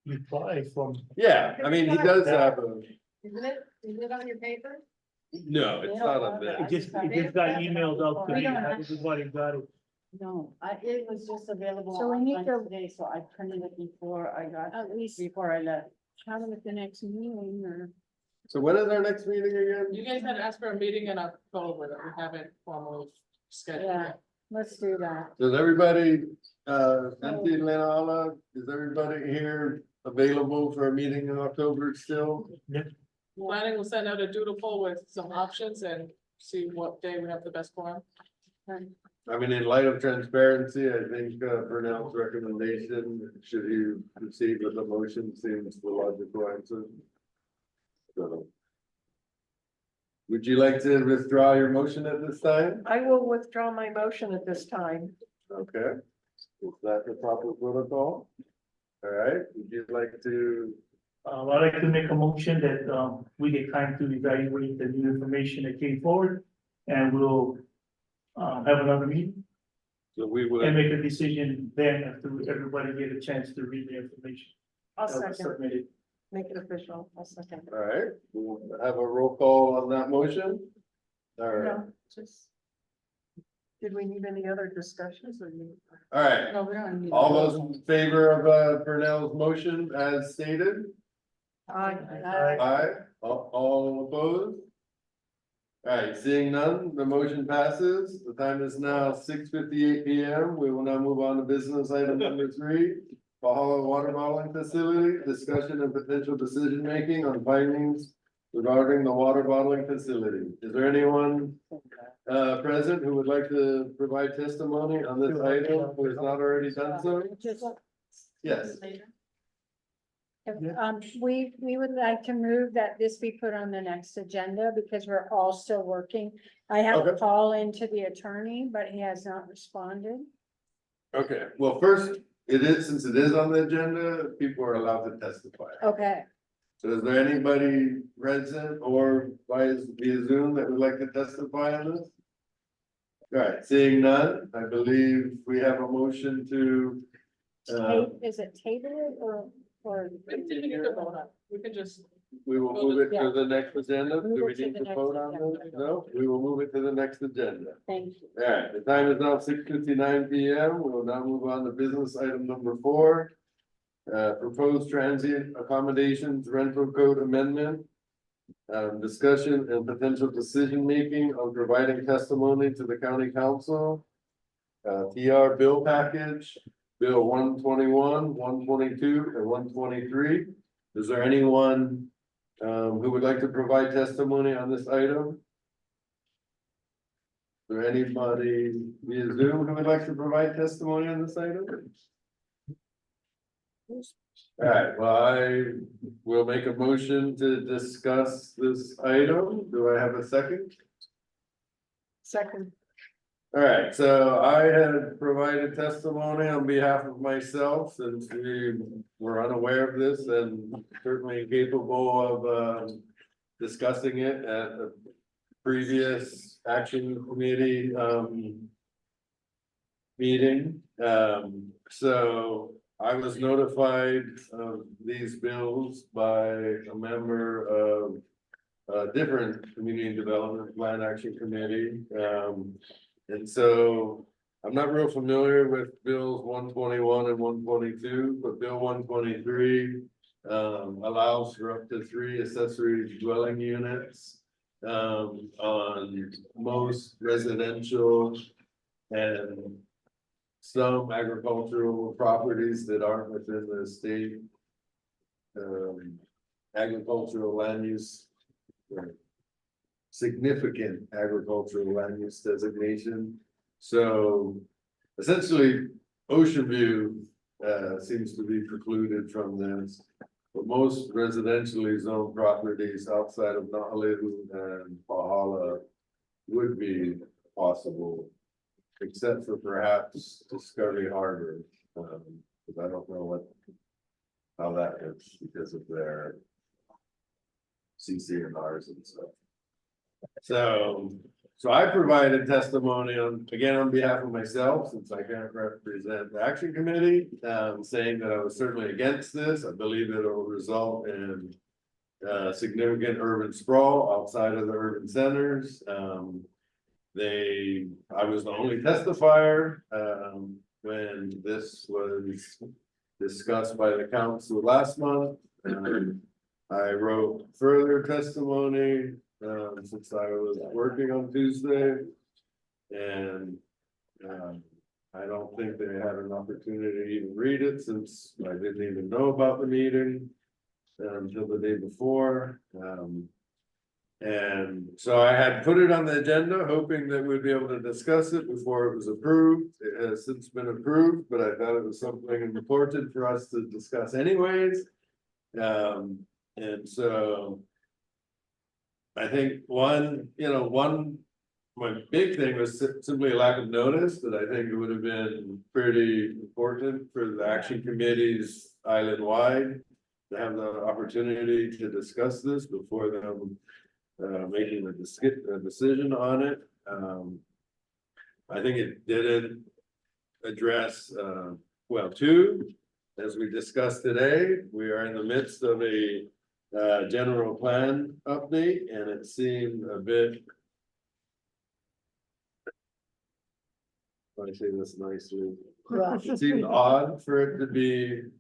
reply from. Yeah, I mean, he does have a, Isn't it on your paper? no, it's not on It that. just got emailed out to We me, don't have- everybody got it. No, it was just available So we need online to- today, so I printed it before I got, At least before I left. have it at the next meeting or. So when is our next meeting again? You guys had asked for a meeting in October that we haven't formally scheduled Yeah. yet. Let's do that. Does everybody, Santi, Leonala, is everybody here available for a meeting in October still? Yeah. Planning will send out a doodle poll with some options and see what day we have the best quorum. I mean, in light of transparency, I think Burnell's recommendation, should you proceed with the motion, seems the logical answer. So, would you like to withdraw your motion at this time? I will withdraw my motion at this time. Okay, is that the proper protocol? All right, would you like to, I'd like to make a motion that, we get time to evaluate the new information that came forward, and we'll, have another meeting so we and would, make a decision then after everybody get a chance to read the information. I'll that was second, submitted. make it official, I'll second. all right, we'll have a roll call on that motion. All right, No, just. Did we need any other discussions or? all right, No, we don't need. all those in favor of Burnell's motion as stated? Aye. Aye, all opposed? All right, seeing none, the motion passes. The time is now 6:58 PM. We will now move on to business item number 3. Valhalla Water Bottling Facility, discussion and potential decision making on findings regarding the water bottling facility. Is there anyone present who would like to provide testimony on this item who has not already done so? Yes. We would like to move that this be put on the next agenda because we're all still working. I have a Okay. call into the attorney, but he has not responded. Okay, well, first, since it is on the agenda, people are allowed to testify. Okay, So is there anybody present or via Zoom that would like to testify on this? All right, seeing none, I believe we have a motion to. is it table or? We can just, We will move it to the next agenda. Move Do we it to need the to next vote on agenda. this? No, we will move it to the next agenda. Thank you. All right, the time is now 6:59 PM. We will now move on to business item number 4. Proposed transient accommodations rental code amendment. Discussion and potential decision making on providing testimony to the county council. TR bill package, bill 121, 122, and 123. Is there anyone who would like to provide testimony on this item? Is there anybody via Zoom who would like to provide testimony on this item? All right, well, I will make a motion to discuss this item. Do I have a second? Second. All right, so I had provided testimony on behalf of myself since we were unaware of this and certainly incapable of discussing it at the previous action committee meeting. So I was notified of these bills by a member of a different community development plan action committee. And so I'm not real familiar with bills 121 and 122, but bill 123 allows for up to 3 accessory dwelling units on most residential and some agricultural properties that aren't within the state agricultural land use. Significant agricultural land use designation. So essentially, Ocean View seems to be precluded from this. But most residentially zoned properties outside of Honolulu and Valhalla would be possible. Except for perhaps Discovery Harbor, because I don't know how that is because of their CC&Rs and stuff. So I provided testimony on behalf of myself, since I can't represent the action committee, saying that I was certainly against this. I believe it will result in significant urban sprawl outside of the urban centers. I was the only testifier when this was discussed by the council last month. I wrote further testimony since I was working on Tuesday. And I don't think they had an opportunity to even read it since I didn't even know about the meeting. until the day before. And so I had put it on the agenda, hoping that we'd be able to discuss it before it was approved. It has since been approved, but I thought it was something important for us to discuss anyways. And so I think my big thing was simply a lack of notice, that I think it would have been pretty important for the action committees island-wide to have the opportunity to discuss this before them making a decision on it. I think it didn't address, well, two, as we discussed today, we are in the midst of a general plan update, and it seemed a bit, if I say this nicely, it seemed odd for it to be,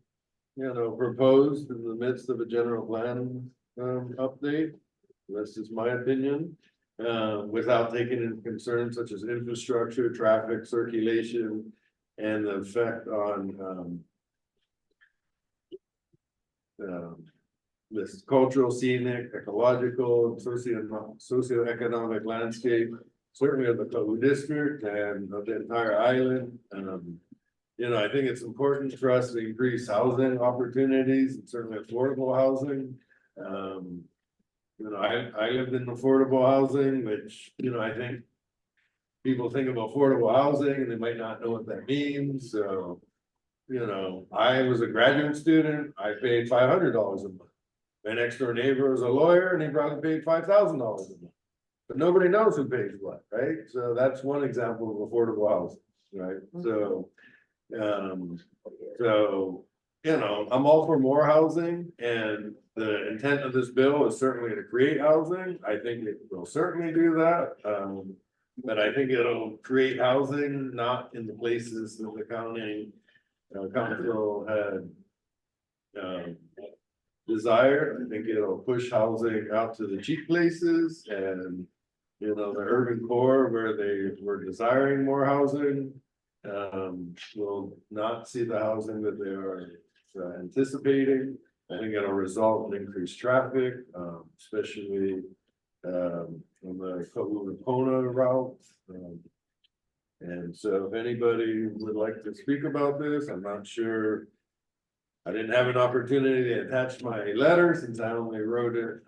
proposed in the midst of a general plan update. That's just my opinion, without taking into concerns such as infrastructure, traffic circulation, and the effect on this cultural, scenic, ecological, socioeconomic landscape, certainly of the Kaʻū district and of the entire island. I think it's important for us to increase housing opportunities, and certainly affordable housing. I lived in affordable housing, which, I think people think of affordable housing and they might not know what that means. So, I was a graduate student, I paid $500 a month. My next door neighbor was a lawyer and he probably paid $5,000 a month. But nobody knows who pays what, right? So that's one example of affordable housing, right? So, I'm all for more housing, and the intent of this bill is certainly to create housing. I think it will certainly do that. But I think it'll create housing not in the places that the county council had desired. I think it'll push housing out to the cheap places and, the urban core where they were desiring more housing. Will not see the housing that they are anticipating. I think it'll result in increased traffic, especially on the Kaʻū route. And so if anybody would like to speak about this, I'm not sure. I didn't have an opportunity to attach my letter since I only wrote it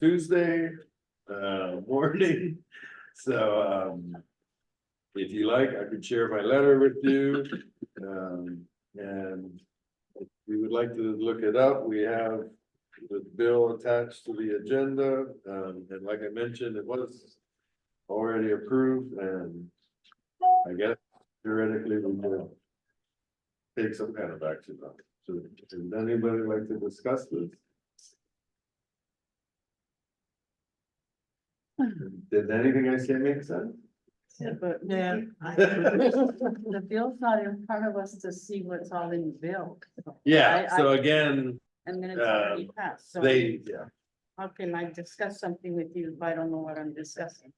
Tuesday morning. So if you like, I could share my letter with you. And if you would like to look it up, we have the bill attached to the agenda. And like I mentioned, it was already approved, and I guess theoretically we could take some kind of action on it. So does anybody like to discuss this? Did anything I say make sense? Yeah, but the bill's not in front of us to see what's all in the bill. Yeah, so again, And then it's already passed, so yeah. how can I discuss something with you if I don't know what I'm discussing?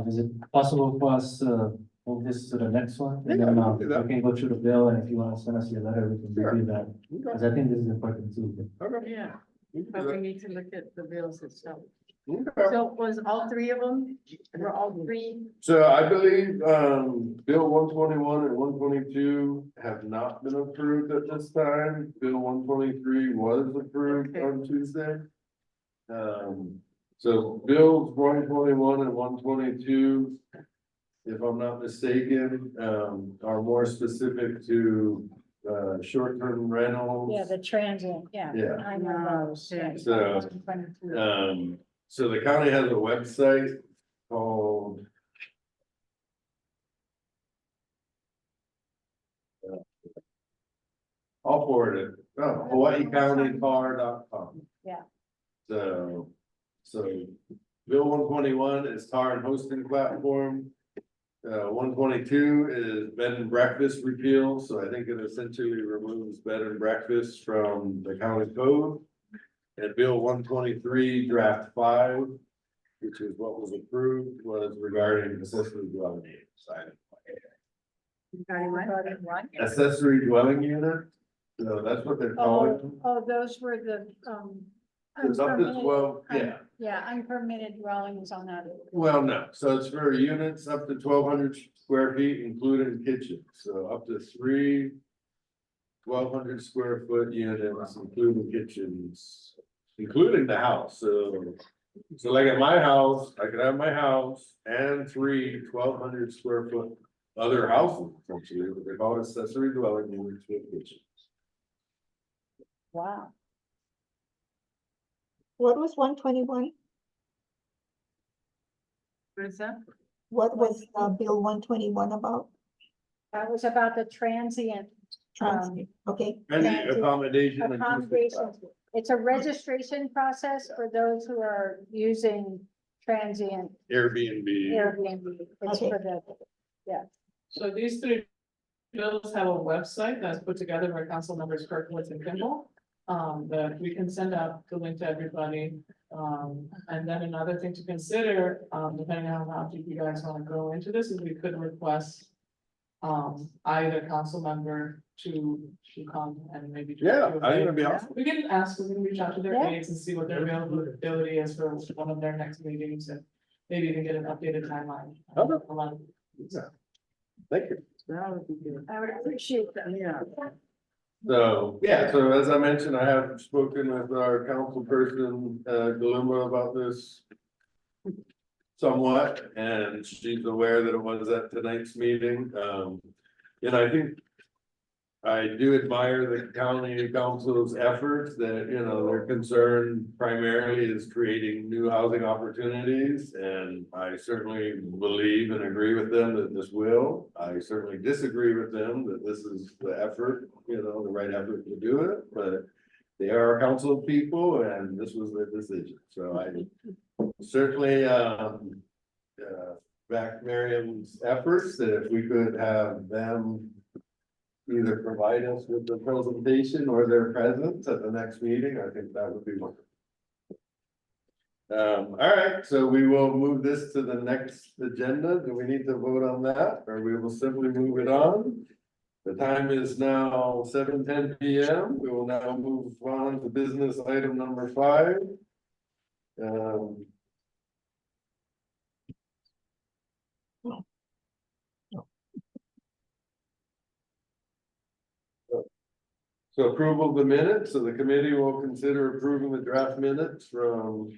Is it possible for us to move this to the next one? And then, we can do that. we can go through the bill, and if you want to send us your letter, we can Sure. review that, because I think this is important too. Okay. Yeah, but we need to look at the bills itself. Okay. So was all three of them, were all three? So I believe, Bill 121 and 122 have not been approved at this time. Bill 123 was approved Okay. on Tuesday. So Bills 121 and 122, if I'm not mistaken, are more specific to short-term rentals. Yeah, the transient, yeah. Yeah. I know those. Okay. So, so the county has a website called. I'll forward it, HawaiiCountyTAR.com. Yeah. So Bill 121 is tar and hosting platform. 122 is bed and breakfast repeal, so I think it essentially removes bed and breakfast from the county code. And Bill 123 draft 5, which is what was approved, was regarding accessory dwelling units. Regarding what? Accessory dwelling unit, So that's what they're calling them. Those were the, It's up to unpermitted- 12, yeah. Yeah, unpermitted dwellings on that. Well, no, so it's for units up to 1,200 square feet, including kitchen, so up to 1,200 square foot units, including kitchens. Including the house, so like at my house, I could have my house and 1,200 square foot other houses, essentially, but they're called accessory dwelling units with kitchens. Wow. What was 121? What is that? What was Bill 121 about? That was about the transient, Okay, And the Thank you. accommodation. and accommodations. It's a registration process for those who are using transient Airbnb. Airbnb. It's Okay. for the, So these three bills have a website that's put together by council members Kirkwood and Kimball. That we can send out the link to everybody. And then another thing to consider, depending on how deep you guys wanna go into this, is we could request. Either council member to come and maybe. do a Yeah, Q&A. I think it'd be awesome. We can ask, we can reach out to their Yeah. aides and see what their availability is for one of their next meetings and maybe even get an updated timeline. Okay. Thank you. That would be good. I would appreciate that. Yeah. So, yeah, so as I mentioned, I have spoken with our council person, Galuma, about this. Somewhat, and she's aware that it was at tonight's meeting, and I think. I do admire the county council's efforts that, their concern primarily is creating new housing opportunities. And I certainly believe and agree with them that this will. I certainly disagree with them that this is the effort, the right effort to do it, but. They are a council of people and this was their decision, so I certainly, back Miriam's efforts that if we could have them. Either provide us with the presentation or their presence at the next meeting, I think that would be wonderful. All right, so we will move this to the next agenda. Do we need to vote on that, or we will simply move it on? The time is now 7:10 PM. We will now move on to business item number 5. So approval of the minutes, so the committee will consider approving the draft minutes from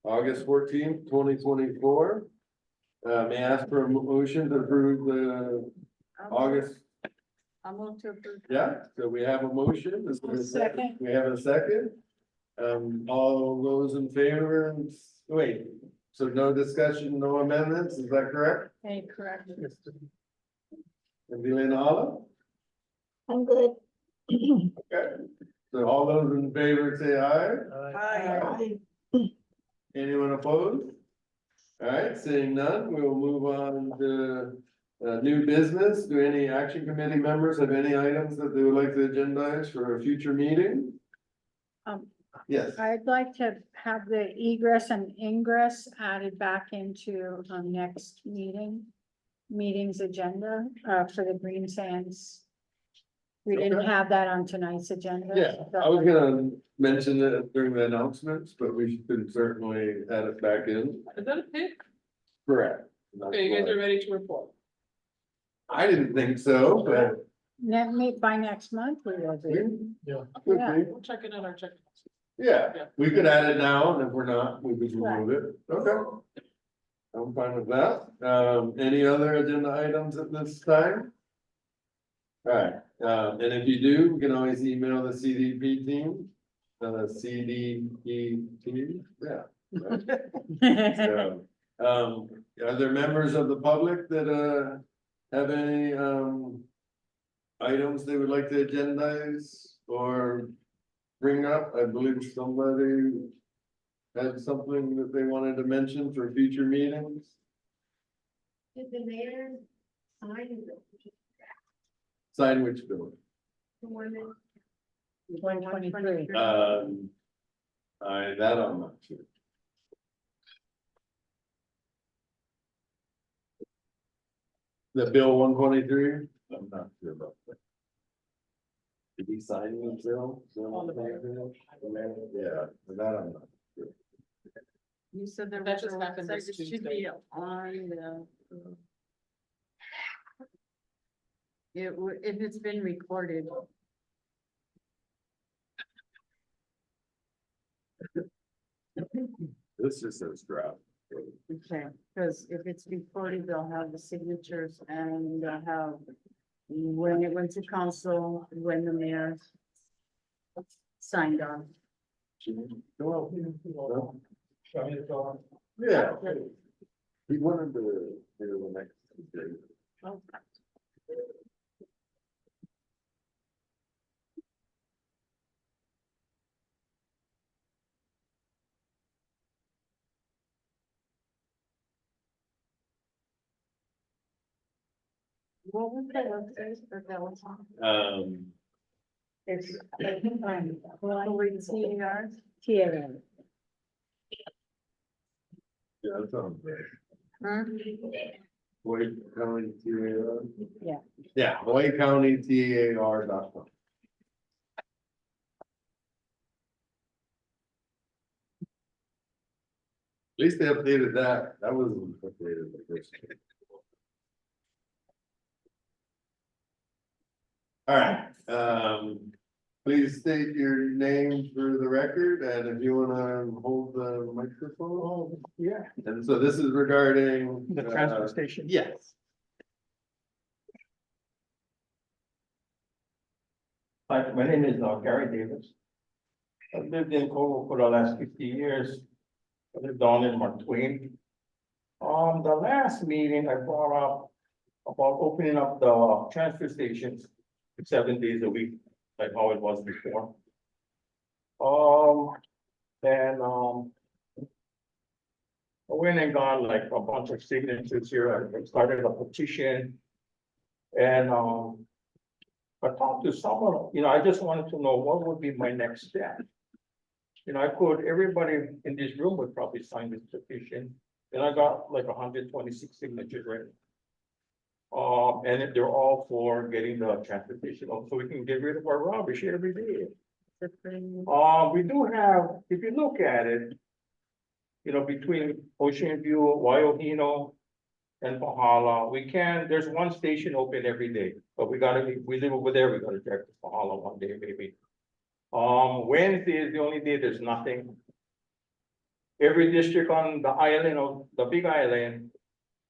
August 14th, 2024. May I ask for a motion to approve the August, I'll move to approve. yeah, so we have a motion. Is there a Second. We have a second. All those in favor, wait, so no discussion, no amendments, is that correct? Incorrect. And Deanna Olive? I'm good. Okay, so all those in favor say aye. Anyone opposed? All right, seeing none, we will move on to new business. Do any action committee members have any items that they would like to agendize for a future meeting? Yes, I'd like to have the egress and ingress added back into our next meeting's agenda, for the Green Sands. We didn't Okay. have that on tonight's agenda. yeah, I was gonna mention it during the announcements, but we can certainly add it back in. Is that a pick? Correct. Okay, you guys are ready to report. I didn't think so, but. By next month, we will be. Yeah. We'll check it out our check. Yeah, we could add it now, and if we're not, we could remove it, okay. I'm fine with that, any other agenda items at this time? Alright, and if you do, you can always email the CDP team, CDP team, yeah. Right. So, are there members of the public that, have any, items they would like to agendize or bring up? I believe somebody had something that they wanted to mention for future meetings. Did the mayor sign Sign which bill? the one that? 123. That I'm not sure. The bill 123, I'm not sure about that. Did he sign the bill? On the back. Yeah, but that I'm not. sure. You said there That was just a happened website this that should Tuesday. be on the. If it's been recorded, This just says draft. okay, because if it's recorded, they'll have the signatures and they'll have when it went to council, when the mayor signed on. Yeah. He wanted to do the next. Tuesday. What was that website that was on? It's, I can find it. TAR. yeah, that's on there. Huh? Hawaii County TAR. Yeah. Yeah, Hawaii County TAR.com. At least they updated that. That wasn't updated the first. All right, please state your name for the record, and if you wanna hold the microphone. Oh, yeah, And so this is regarding. the transfer station. Yes. Hi, my name is Gary Davis. I've lived in Kaʻū for the last 50 years. I lived down in Mark Twain. The last meeting I brought up about opening up the transfer stations 7 days a week, like how it was before. I went and got like a bunch of signatures here. I started a petition. And I talked to someone, I just wanted to know what would be my next step. Everybody in this room would probably sign this petition, and I got like 126 signatures ready. And they're all for getting the transportation, so we can get rid of our rubbish every day. We do have, if you look at it, between Ocean View, Waiohino, and Pahala, there's one station open every day, but we live over there, we gotta drive to Pahala one day maybe. Wednesday is the only day there's nothing. Every district on the island of the Big Island,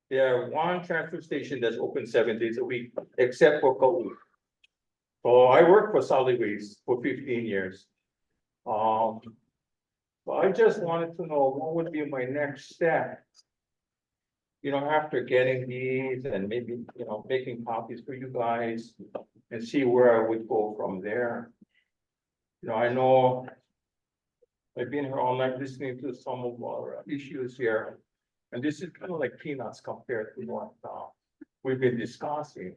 there are one transfer station that's open 7 days a week, except for Kaʻū. So I worked for solid waste for 15 years. So I just wanted to know what would be my next step. After getting these and maybe, making copies for you guys and see where I would go from there. I know I've been here all night listening to some of our issues here. And this is kind of like peanuts compared to what we've been discussing.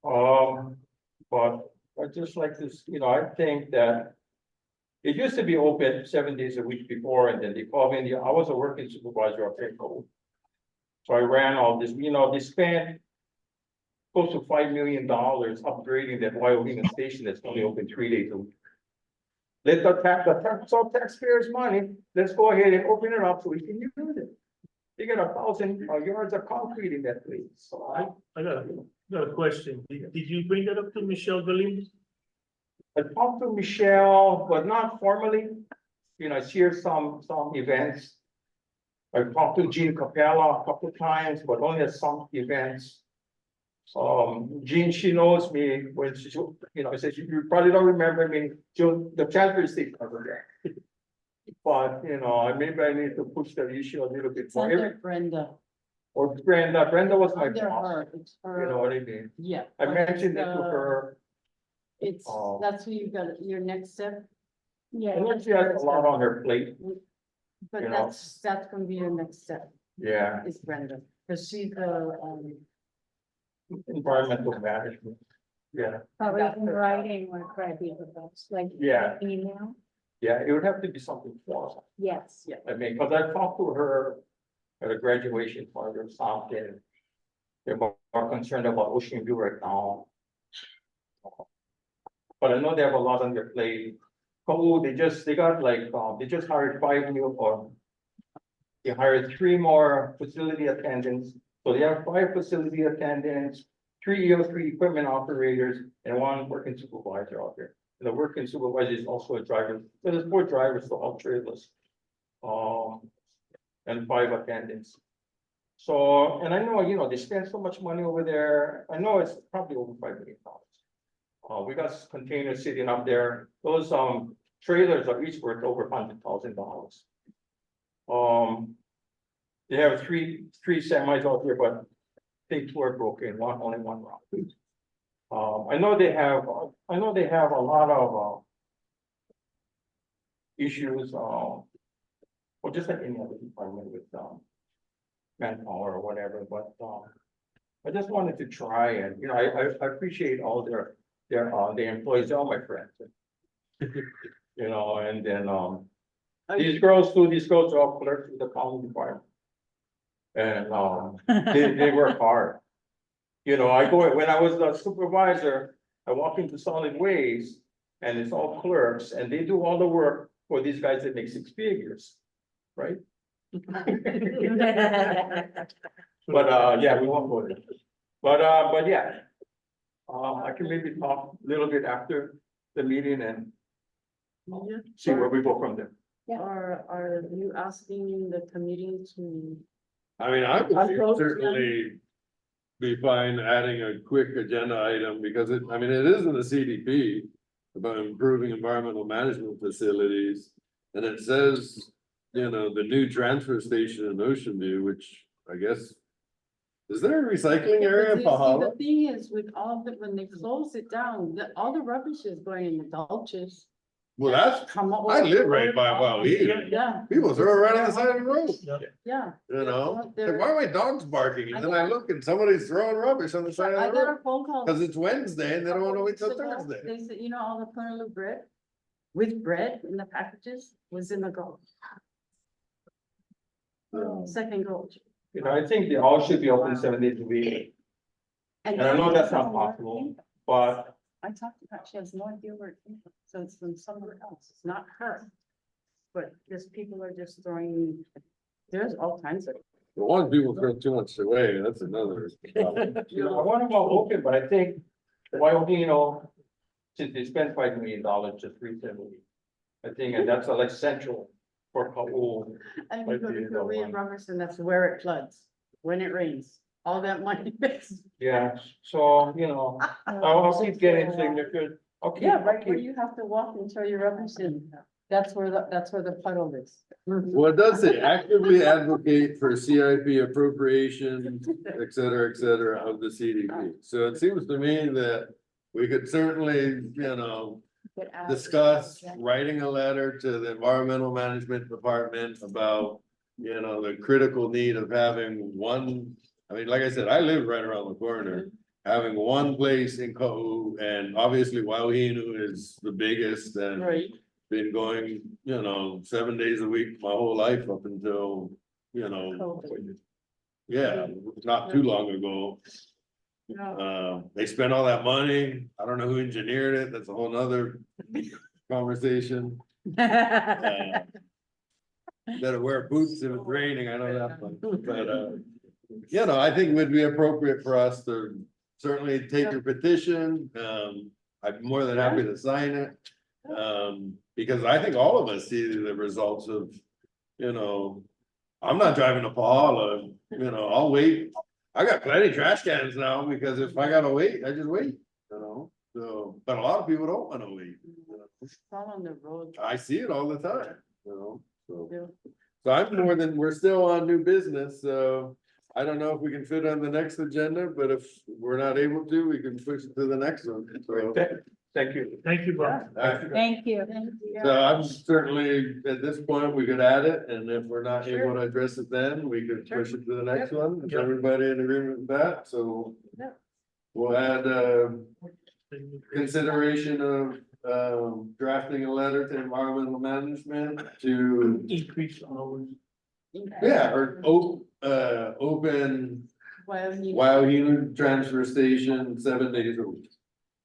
But I just like this, I think that it used to be open 7 days a week before, and then they called me. I was a working supervisor at Petco. So I ran all this, they spent close to $5 million upgrading that Waiohina station that's only open 3 days a week. Let the taxpayers' money, let's go ahead and open it up so we can use it. They got 1,000 yards of concrete in that place, so I got a question. Did you bring that up to Michelle Galindo? I talked to Michelle, but not formally. I shared some events. I talked to Jean Capella a couple of times, but only at some events. Jean, she knows me when she, I said, you probably don't remember me, the transfer station over there. But, maybe I need to push the issue a little bit It's more. under Brenda. Or Brenda was my Under boss, her, it's you her. know what I mean? Yeah. I but mentioned it it's, to her. It's, that's who you got, your next step. Yeah. And she has a lot on her plate, But you know. that's gonna be your next step, yeah, is Brenda, because she's the, environmental management, yeah. Probably in writing or probably with us, like. Yeah. Email, Yeah, it would have to be something formal. yes. yeah. I mean, because I talked to her at a graduation party or something. They're more concerned about Ocean View right now. But I know they have a lot on their plate. Kaʻū, they got like, they just hired 5 new, or they hired 3 more facility attendants. So they have 5 facility attendants, 3 EO3 equipment operators, and 1 working supervisor out there. And the working supervisor is also a driver, so there's 4 drivers, so all trailers. And 5 attendants. So, and I know, they spend so much money over there. I know it's probably over $5 million. We got containers sitting up there. Those trailers are each worth over $100,000. They have three semis out there, but I think 2 are broken, only one wrong. I know they have a lot of issues, well, just like any other department with manpower or whatever, but I just wanted to try and, I appreciate all their the employees, all my friends. And then these girls are all clerks with the county department. And they work hard. When I was the supervisor, I walk into solid waste and it's all clerks and they do all the work for these guys that make 6 figures, right? But yeah, we won't go there. But yeah. I can maybe talk a little bit after the meeting and see where we go from there. Are you asking the committee to? I mean, I would certainly be fine adding a quick agenda item because it is in the CDP about improving environmental management facilities. And it says, the new transfer station in Ocean View, which I guess, is there a recycling area in Pahala? The thing is, with all the, when they close it down, all the rubbish is going in the gulches. Well, I live right by Wauhee. Yeah. People throw it right on the side of the road. Yeah. Like, why are my dogs barking? And then I look and somebody's throwing rubbish on the side I of the got road. a phone call. Cause it's Wednesday and they don't wanna wait till Thursday. They said, all the Punaloo bread with bread in the packages was in the gulch. Second gulch. I think they all should be open 7 days a week. And I know that's not possible, but I talked to her, she has no idea where it came from, so it's from somewhere else, it's not her. But just people are just throwing, there's all kinds of. The one people throw too much away, that's another problem. I want them all open, but I think, why would since they spent $5 million just recently. I think, and that's like central for Kaʻū. I mean, we in Robertson, that's where it floods, when it rains, all that money. Yeah, so, I'll keep getting signatures. Yeah, right where you have to walk and throw your rubbish in, that's where the puddle is. Well, it does say actively advocate for CIP appropriation, et cetera, of the CDP. So it seems to me that we could certainly, discuss writing a letter to the environmental management department about, the critical need of having one. I mean, like I said, I live right around the corner, having one place in Kaʻū, and obviously Wauhinu is the biggest and Right. been going, 7 days a week my whole life up until, yeah, not too long ago. They spent all that money. I don't know who engineered it. That's a whole nother conversation. Better wear boots if it's raining. I know that one, but I think it would be appropriate for us to certainly take your petition. I'm more than happy to sign it. Because I think all of us see the results of, I'm not driving to Pahala, I'll wait. I got plenty of trash cans now because if I gotta wait, I just wait, so, but a lot of people don't wanna wait. It's all on the road. I see it all the time, so. So we're still on new business, so I don't know if we can fit on the next agenda, but if we're not able to, we can push it to the next one, so. Thank you. Thank you, Bob. Thank you. So I'm certainly, at this point, we could add it, and if we're not able to address it then, we could push it to the next one. Is everybody in agreement with that? So we'll add, consideration of, drafting a letter to environmental management to, Increase hours. open Wauhinu transfer station 7 days a week.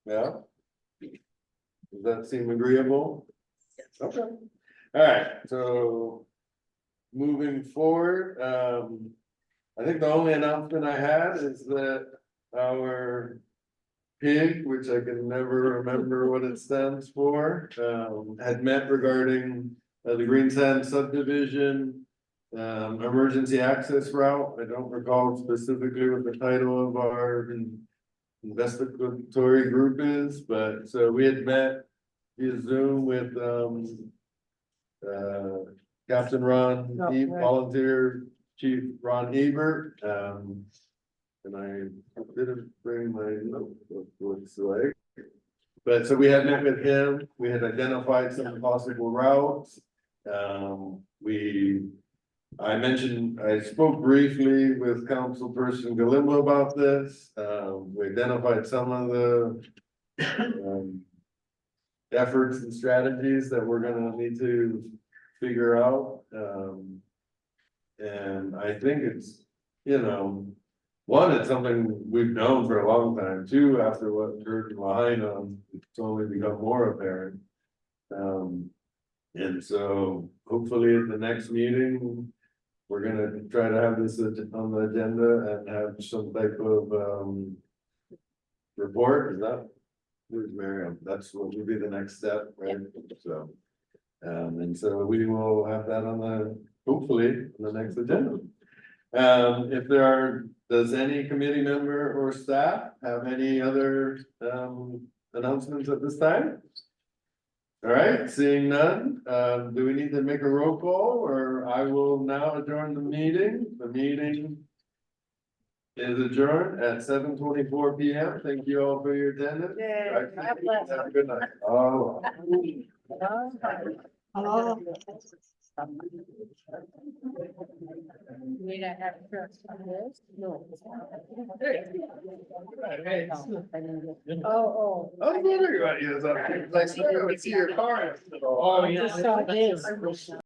Yeah. Does that seem agreeable? Okay. All right, so moving forward, I think the only announcement I had is that our PIG, which I can never remember what it stands for, had met regarding the Green Sand subdivision emergency access route. I don't recall specifically what the title of our investigatory group is, but so we had met via Zoom with Captain Ron, Volunteer Chief Ron Ebert, and I didn't bring my notebook, looks like. But so we had met with him, we had identified some possible routes. I spoke briefly with Councilperson Galimbo about this. We identified some of the efforts and strategies that we're gonna need to figure out. And I think it's, one, it's something we've known for a long time. Two, after what occurred in Lahaina, it's only become more apparent. And so hopefully at the next meeting, we're gonna try to have this on the agenda and have some type of report. Is that? Where's Miriam? That's what would be the next step, right? So, and so we will have that hopefully on the next agenda. If does any committee member or staff have any other announcements at this time? All right, seeing none, do we need to make a roll call, or I will now adjourn the meeting? The meeting is adjourned at 7:24 PM. Thank you all for your attendance. Have a good night. Oh. Need I have first on this? No. I was wondering about you. I was like, I would see your car. Oh, yeah.